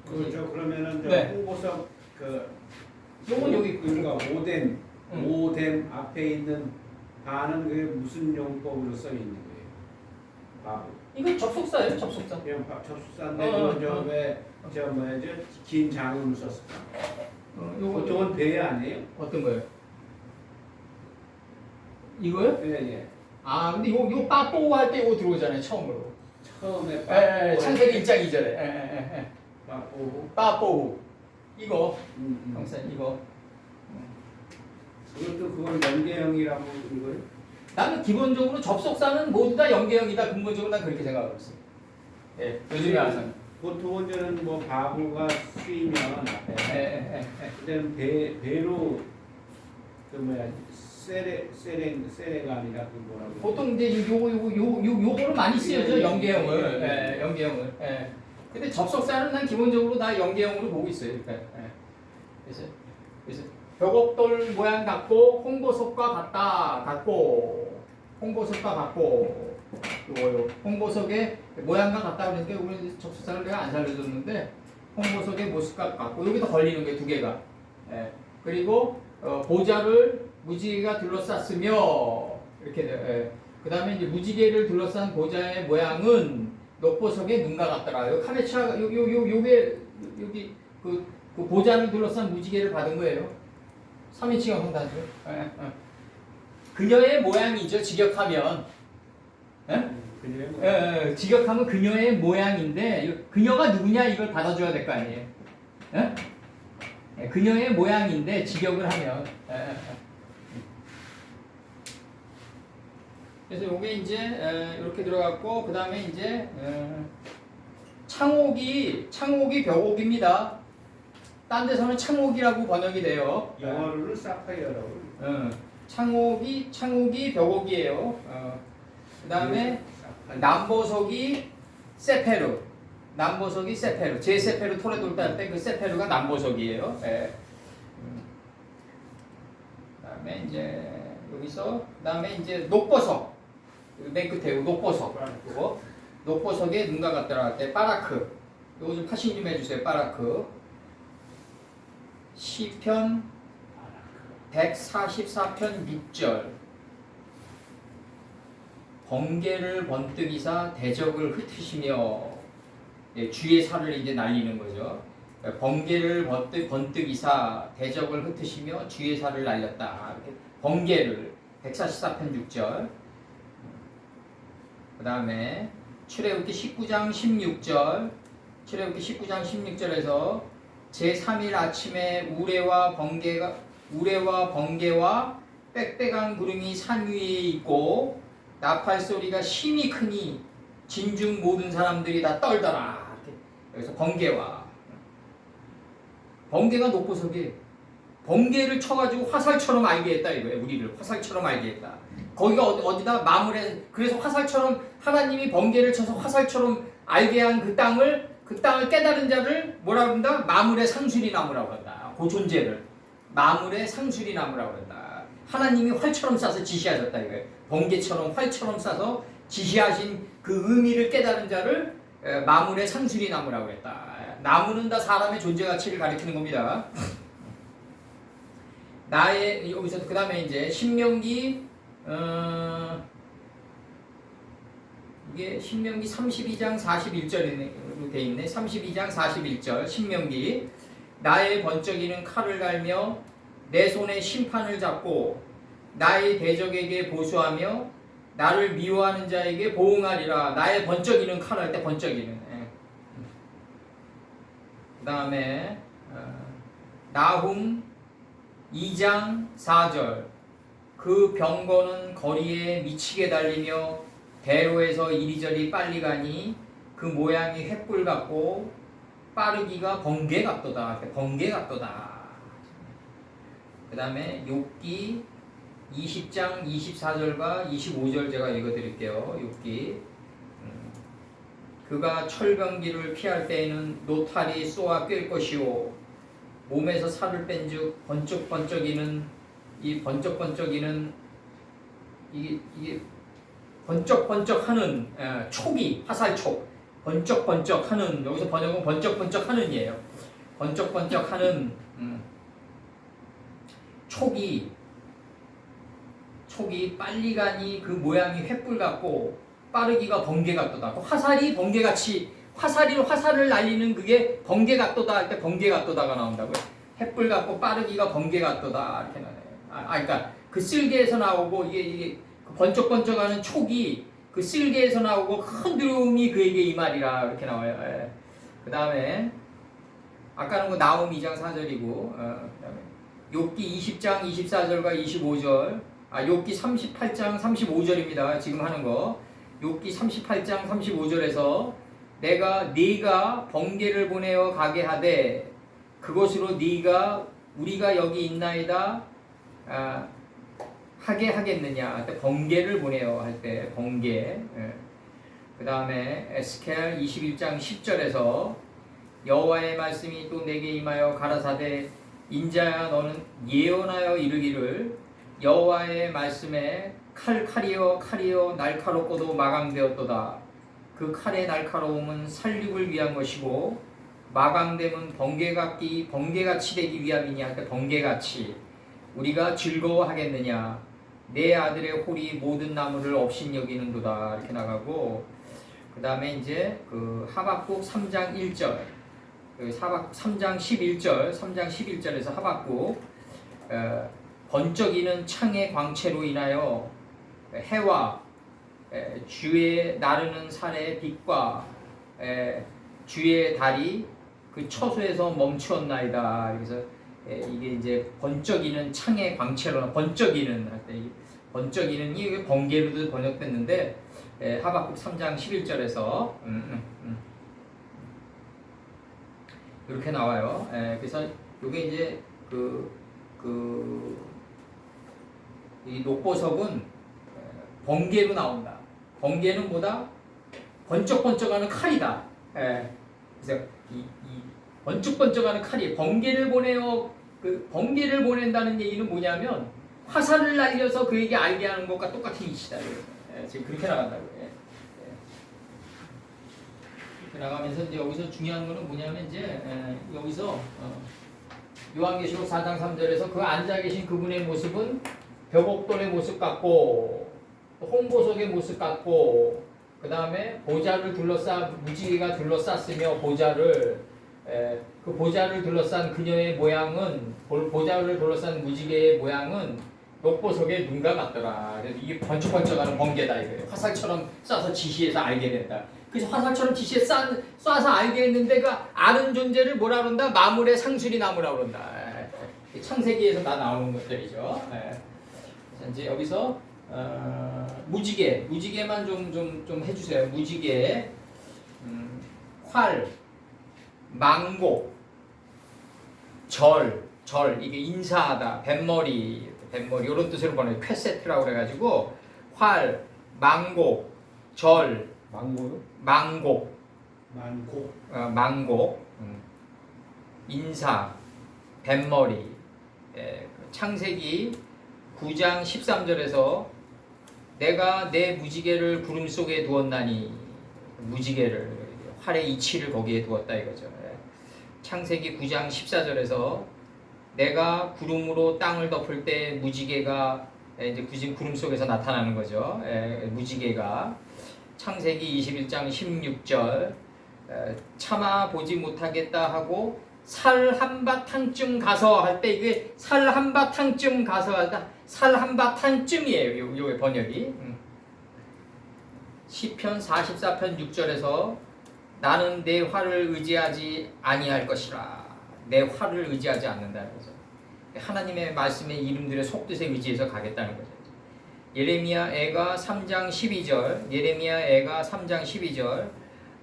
그렇죠. 그러면은 네. 홍보석 요건 여기 그러니까 오덴 앞에 있는 바는 그게 무슨 용법으로 써 있는 거예요? 바. 이건 접속사예요. 접속사. 그냥 접속사인데 긴 장음을 썼을까? 보통은 배 아니에요? 어떤 거예요? 이거요? 예. 아 근데 요 빠뽀 할 때 이거 들어오잖아요. 처음으로. 처음에 창세기 1장 2절에. 빠뽀. 이거. 형사 이거. 그걸 연계형이라고 이거요? 나는 기본적으로 접속사는 모두 다 연계형이다. 근본적으로 난 그렇게 생각하고 있어요. 요즘에 와서는. 보통은 저는 뭐 바보가 쓰이면 그때는 배로 그 뭐야 세레가 아니라 그 뭐라고 보통 이제 요거를 많이 쓰여져 연계형을. 연계형을. 근데 접속사는 난 기본적으로 다 연계형으로 보고 있어요. 그래서 벽옥돌 모양 같고 홍보석과 같고 요거요. 홍보석의 모양과 같다 그러니까 우리 접속사를 내가 안 살려줬는데 홍보석의 모습과 같고 여기도 걸리는 게 두 개가. 그리고 보좌를 무지개가 둘러쌌으며 이렇게 돼. 그다음에 이제 무지개를 둘러싼 보좌의 모양은 녹보석의 눈과 같더라. 요 카메치아가 요게 여기 그 보좌를 둘러싼 무지개를 받은 거예요. 3인칭 형상단수. 그녀의 모양이죠. 직역하면. 직역하면 그녀의 모양인데 그녀가 누구냐 이걸 받아줘야 될 거 아니에요. 그녀의 모양인데 직역을 하면. 그래서 요게 이제 이렇게 들어갔고 그 다음에 이제 창옥이 벽옥입니다. 딴 데서는 창옥이라고 번역이 돼요. 영어로는 사파이어라고. 창옥이 벽옥이에요. 그 다음에 남보석이 세페루. 남보석이 세페루. 제 세페루 토레돌 할때 그 세페루가 남보석이에요. 예. 그다음에 이제 여기서 그다음에 이제 녹보석. 맨 끝에 녹보석. 그리고 녹보석에 눈과 같더라 할 때 빠라크. 요거 좀 파신 좀 해주세요. 빠라크. 시편 144편 6절. 번개를 번뜩이사 대적을 흩으시며, 예, 주의 살을 이제 날리는 거죠. 번개를 번뜩이사 대적을 흩으시며 주의 살을 날렸다. 이렇게 번개를 144편 6절. 그 다음에 출애굽기 19장 16절. 출애굽기 19장 16절에서 제3일 아침에 우레와 번개와 빽빽한 구름이 산 위에 있고 나팔 소리가 심히 크니 진중 모든 사람들이 다 떨더라. 여기서 번개가 녹보석이에요. 번개를 쳐가지고 화살처럼 알게 했다 이거예요. 우리를 화살처럼 알게 했다. 거기가 어디다 마물에, 그래서 화살처럼 하나님이 번개를 쳐서 화살처럼 알게 한 그 땅을 깨달은 자를 뭐라 그런다? 마물의 상수리 나무라고 한다. 그 존재를 마물의 상수리 나무라고 한다. 하나님이 활처럼 쏴서 지시하셨다 이거예요. 번개처럼 활처럼 쏴서 지시하신 그 의미를 깨달은 자를 마물의 상수리 나무라고 했다. 나무는 다 사람의 존재 가치를 가리키는 겁니다. 여기서 그 다음에 이제 신명기 이게 신명기 32장 41절로 돼 있네. 32장 41절 신명기. 나의 번쩍이는 칼을 갈며 내 손에 심판을 잡고 나의 대적에게 보수하며 나를 미워하는 자에게 보응하리라. 나의 번쩍이는 칼 할 때 번쩍이는. 그 다음에 나훔 2장 4절. 그 병거는 거리에 미치게 달리며 대로에서 이리저리 빨리 가니 그 모양이 횃불 같고 빠르기가 번개 같도다. 번개 같도다. 그 다음에 욥기 20장 24절과 25절 제가 읽어드릴게요. 욥기. 그가 철병기를 피할 때에는 노탈이 쏘아 꿰 것이요 몸에서 살을 뺀즉 번쩍번쩍이는 이 번쩍번쩍이는 이게 번쩍번쩍하는 촉이 화살촉 번쩍번쩍하는 여기서 번역은 번쩍번쩍하는 이에요. 번쩍번쩍하는 촉이 빨리 가니 그 모양이 횃불 같고 빠르기가 번개 같도다. 화살이 번개같이 화살을 날리는 그게 번개 같도다 할 때 번개 같도다가 나온다고요. 횃불 같고 빠르기가 번개 같도다 이렇게 나와요. 그러니까 그 쓸개에서 나오고 이게 번쩍번쩍하는 촉이 그 쓸개에서 나오고 큰 두려움이 그에게 임하리라 이렇게 나와요. 그 다음에 아까는 그 나훔 2장 4절이고 그다음에 욥기 20장 24절과 25절 욥기 38장 35절입니다. 지금 하는 거 욥기 38장 35절에서 네가 번개를 보내어 가게 하되 그것으로 우리가 여기 있나이다 하게 하겠느냐. 번개를 보내어 할 때 번개. 그 다음에 에스겔 21장 10절에서 여호와의 말씀이 또 내게 임하여 가라사대 인자야 너는 예언하여 이르기를 여호와의 말씀에 칼이여 날카롭고도 마감되었도다. 그 칼의 날카로움은 살육을 위한 것이고 마감됨은 번개같이 되기 위함이니 할 때 번개같이 우리가 즐거워하겠느냐. 내 아들의 홀이 모든 나무를 업신여기는도다 이렇게 나가고 그 다음에 이제 그 하박국 3장 1절 3장 11절에서 하박국 번쩍이는 창의 광채로 인하여 해와 주의 나르는 살의 빛과 주의 달이 그 처소에서 멈추었나이다. 그래서 이게 이제 번쩍이는 창의 광채로 번쩍이는 할 때 번쩍이는이 번개로도 번역됐는데 하박국 3장 11절에서 이렇게 나와요. 그래서 이게 이제 이 녹보석은 번개로 나온다. 번개는 뭐다? 번쩍번쩍하는 칼이다. 그래서 이 번쩍번쩍하는 칼이 번개를 보내요. 그 번개를 보낸다는 얘기는 뭐냐면 화살을 날려서 그에게 알게 하는 것과 똑같은 이치다. 지금 그렇게 나간다고요. 이렇게 나가면서 이제 여기서 중요한 거는 뭐냐면 이제 여기서 요한계시록 4장 3절에서 그 앉아 계신 그분의 모습은 벽옥돌의 모습 같고 홍보석의 모습 같고 그 다음에 보좌를 무지개가 둘러쌌으며 그 보좌를 둘러싼 그녀의 모양은 보좌를 둘러싼 무지개의 모양은 녹보석의 눈과 같더라. 그래서 이게 번쩍번쩍하는 번개다 이거예요. 화살처럼 쏴서 지시해서 알게 된다. 그래서 화살처럼 지시해 쏴서 알게 했는데 그 아는 존재를 뭐라 그런다? 마물의 상수리 나무라 그런다. 창세기에서 다 나오는 것들이죠. 이제 여기서 무지개만 좀 해주세요. 무지개, 활, 망고, 절 이게 인사하다, 뱃머리 이런 뜻으로 보내요. 쾌세트라고 그래가지고 활, 망고, 절, 망고요? 망곡, 망고. 인사, 뱃머리. 창세기 9장 13절에서 내가 내 무지개를 구름 속에 두었나니 무지개를 활의 이치를 거기에 두었다 이거죠. 창세기 9장 14절에서 내가 구름으로 땅을 덮을 때 무지개가 이제 구름 속에서 나타나는 거죠. 무지개가 창세기 21장 16절 차마 보지 못하겠다 하고 살 한바탕쯤 가서 할 때 이게 살 한바탕쯤 가서 하다 살 한바탕쯤이에요. 요 번역이 시편 44편 6절에서 나는 내 활을 의지하지 아니할 것이라. 내 활을 의지하지 않는다는 거죠. 하나님의 말씀의 이름들의 속뜻에 의지해서 가겠다는 거죠. 예레미야 애가 3장 12절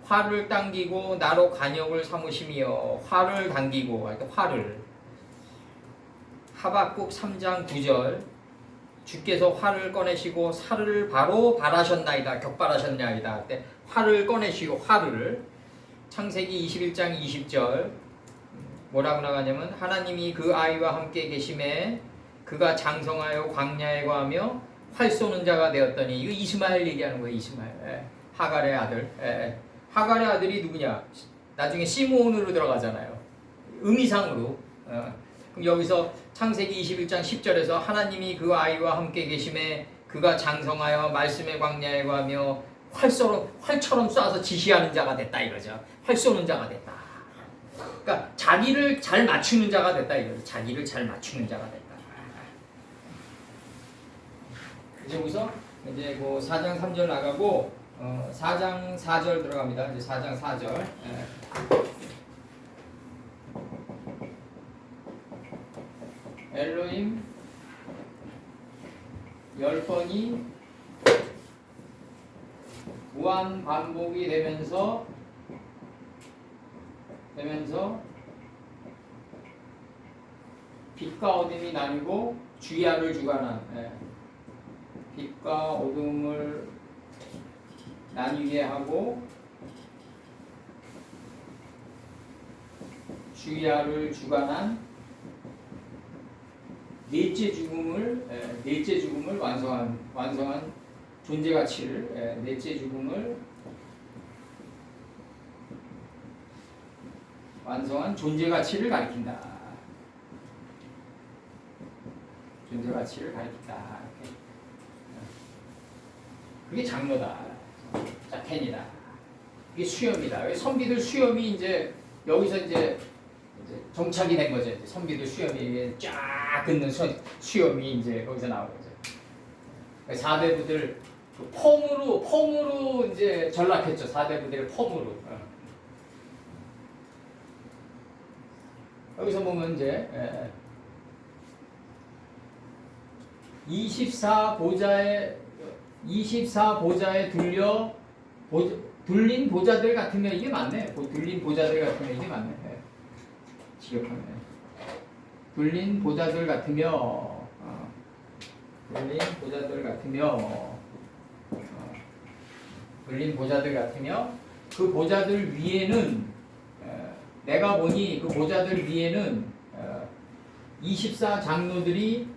활을 당기고 나로 간역을 삼으시며 활을 당기고 활을 하박국 3장 9절 주께서 활을 꺼내시고 살을 바로 발하셨나이다 격발하셨나이다 때 활을 꺼내시고 활을 창세기 21장 20절 뭐라고 나가냐면 하나님이 그 아이와 함께 계심에 그가 장성하여 광야에 거하며 활 쏘는 자가 되었더니 이거 이스마엘 얘기하는 거예요. 이스마엘 하갈의 아들 하갈의 아들이 누구냐 나중에 시므온으로 들어가잖아요. 의미상으로 그럼 여기서 창세기 21장 10절에서 하나님이 그 아이와 함께 계심에 그가 장성하여 말씀의 광야에 거하며 활처럼 쏴서 지시하는 자가 됐다 이거죠. 활 쏘는 자가 됐다. 그러니까 자기를 잘 맞추는 자가 됐다 이거죠. 자기를 잘 맞추는 자가 됐다. 여기서 이제 뭐 4장 3절 나가고 4장 4절 들어갑니다. 이제 4장 4절. 엘로힘 10번이 무한 반복이 되면서 빛과 어둠이 나뉘고 주야를 주관한 빛과 어둠을 나뉘게 하고 주야를 주관한 넷째 죽음을 완성한 존재 가치를 넷째 죽음을 완성한 존재 가치를 가리킨다. 존재 가치를 가리킨다. 그게 장로다. 자, 텐이다. 이게 수염이다. 선비들 수염이 이제 여기서 이제 정착이 된 거죠. 이제 선비들 수염이 쫙 긋는 수염이 이제 거기서 나온 거죠. 사대부들 폼으로 이제 전락했죠. 사대부들의 폼으로. 여기서 보면 이제 24보좌에 둘린 보좌들 같으면 이게 맞네. 둘린 보좌들 같으면 이게 맞네. 지겹하네. 둘린 보좌들 같으며 눌린 보좌들 같으며 그 보좌들 위에는 내가 보니 그 보좌들 위에는 24 장로들이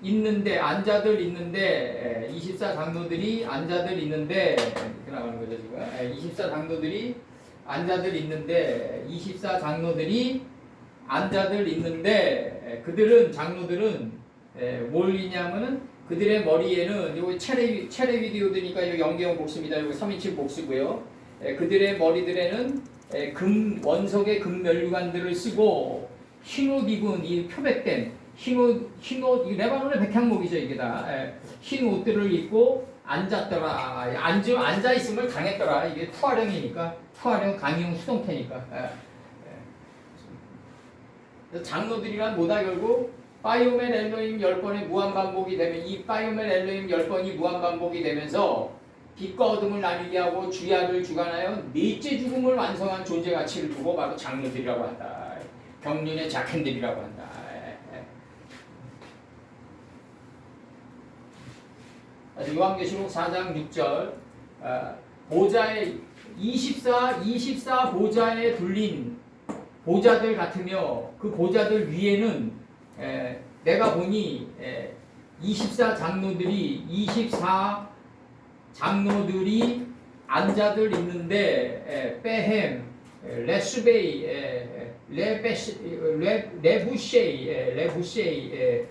있는데 앉아들 있는데 24 장로들이 앉아들 있는데 이렇게 나가는 거죠 지금 24 장로들이 앉아들 있는데 24 장로들이 앉아들 있는데 그들은 장로들은 뭘 있냐면은 그들의 머리에는 요거 체레 비디오드니까 요 영계형 복수입니다. 요거 3인칭 복수고요. 그들의 머리들에는 원석의 금면류관들을 쓰고 흰옷 입은 이 표백된 흰옷 이 레바논의 백향목이죠 이게 다. 흰 옷들을 입고 앉았더라. 앉아 있음을 당했더라. 이게 투하령이니까 투하령 강형 수동태니까. 장로들이란 뭐다 결국 파이오멜 엘로힘 10번의 무한반복이 되면 이 파이오멜 엘로힘 10번이 무한반복이 되면서 빛과 어둠을 나뉘게 하고 주야를 주관하여 넷째 죽음을 완성한 존재 가치를 두고 바로 장로들이라고 한다. 경륜의 자켄들이라고 한다. 요한계시록 4장 6절 보좌에 24 보좌에 둘린 보좌들 같으며 그 보좌들 위에는 내가 보니 24 장로들이 앉아들 있는데 빼햄 레수베이 레부쉐이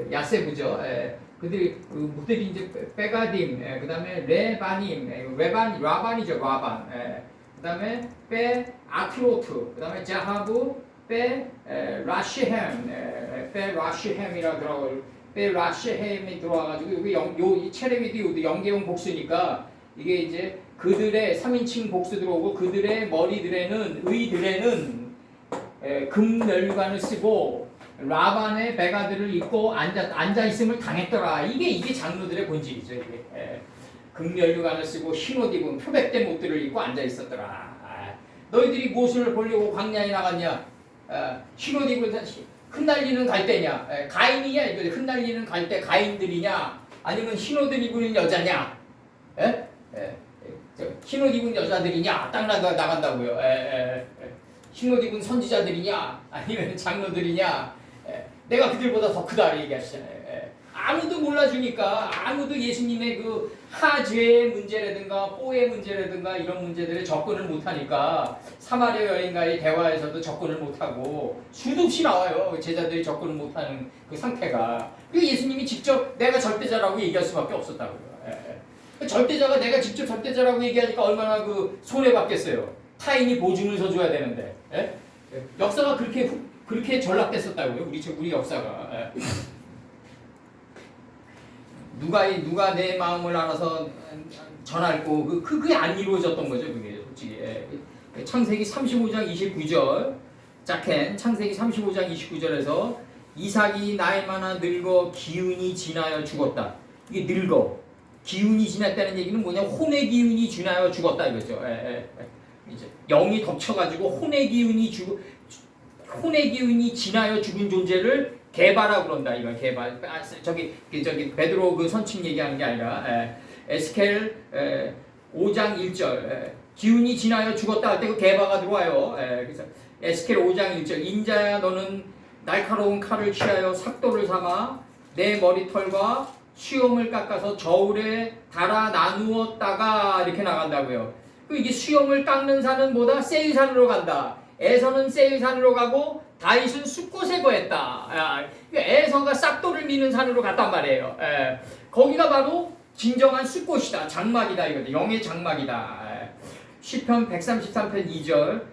야세부죠. 그들이 이제 빼가딤 그다음에 레바님 라반이죠 라반 그다음에 빼 아크로트 그다음에 자하부 빼 라시햄이라 들어가고 빼 라시햄이 들어와가지고 여기 요 체레비디오도 영계형 복수니까 이게 이제 그들의 3인칭 복수 들어오고 그들의 머리들에는 의들에는 금면류관을 쓰고 라반의 베가들을 입고 앉아 있음을 당했더라. 이게 장로들의 본질이죠. 이게 금면류관을 쓰고 흰옷 입은 표백된 옷들을 입고 앉아 있었더라. 너희들이 무엇을 보려고 광야에 나갔냐? 흰옷 입은 흩날리는 갈대냐? 가인이냐? 이거 흩날리는 갈대 가인들이냐? 아니면 흰옷을 입은 여자냐? 흰옷 입은 여자들이냐? 딱 나간다고요. 흰옷 입은 선지자들이냐? 아니면 장로들이냐? 내가 그들보다 더 크다 얘기하시잖아요. 아무도 몰라주니까 아무도 예수님의 그 하죄의 문제라든가 뽀의 문제라든가 이런 문제들에 접근을 못하니까 사마리아 여인과의 대화에서도 접근을 못하고 수도 없이 나와요. 제자들이 접근을 못하는 그 상태가. 그래서 예수님이 직접 내가 절대자라고 얘기할 수밖에 없었다고요. 절대자가 내가 직접 절대자라고 얘기하니까 얼마나 그 손해받겠어요. 타인이 보증을 서줘야 되는데. 역사가 그렇게 전락됐었다고요. 우리 역사가. 누가 내 마음을 알아서 전할고 그게 안 이루어졌던 거죠. 그게 솔직히. 창세기 35장 29절 자켄 창세기 35장 29절에서 이삭이 나이 많아 늙어 기운이 지나여 죽었다. 이게 늙어 기운이 지났다는 얘기는 뭐냐? 혼의 기운이 지나여 죽었다 이거죠. 이제 영이 덮쳐가지고 혼의 기운이 지나여 죽은 존재를 개바라고 그런다. 이건 개바. 저기 베드로 그 선칭 얘기하는 게 아니라 에스겔 5장 1절 기운이 지나여 죽었다 할 때 그 개바가 들어와요. 그래서 에스겔 5장 1절 인자야 너는 날카로운 칼을 취하여 삭도를 삼아 내 머리털과 수염을 깎아서 저울에 달아 나누었다가 이렇게 나간다고요. 이게 수염을 깎는 산은 뭐다? 세일산으로 간다. 에서는 세일산으로 가고 다윗은 숫곳에 거했다. 에서가 싹돌을 미는 산으로 갔단 말이에요. 거기가 바로 진정한 숫곳이다. 장막이다. 이거죠. 영의 장막이다. 시편 133편 2절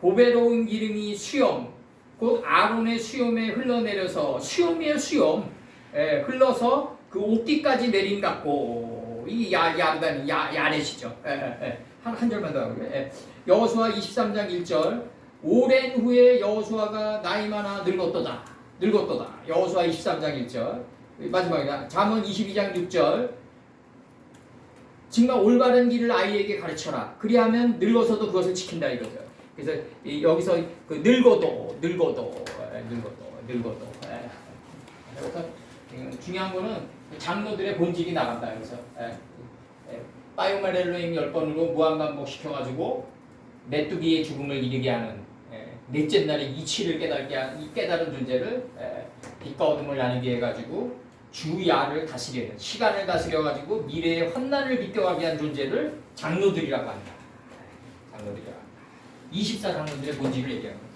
보배로운 기름이 수염 곧 아론의 수염에 흘러내려서 수염이에요. 수염 흘러서 그 옥디까지 내린 같고 이 야르단 야렛이죠. 한 절만 더 하고요. 여호수아 23장 1절 오랜 후에 여호수아가 나이 많아 늙었도다. 여호수아 23장 1절 마지막이다. 잠언 22장 6절 정말 올바른 길을 아이에게 가르쳐라. 그리하면 늙어서도 그것을 지킨다 이거죠. 그래서 여기서 그 늙어도 그래서 중요한 거는 장로들의 본질이 나간다. 그래서 빠이오마렐로임 10번으로 무한반복시켜가지고 메뚜기의 죽음을 이르게 하는 넷째 날에 이치를 깨달은 존재를 빛과 어둠을 나누게 해가지고 주야를 다스리는 시간을 다스려가지고 미래의 환난을 비껴가게 한 존재를 장로들이라고 합니다. 장로들이라고 합니다. 24장로들의 본질을 얘기합니다.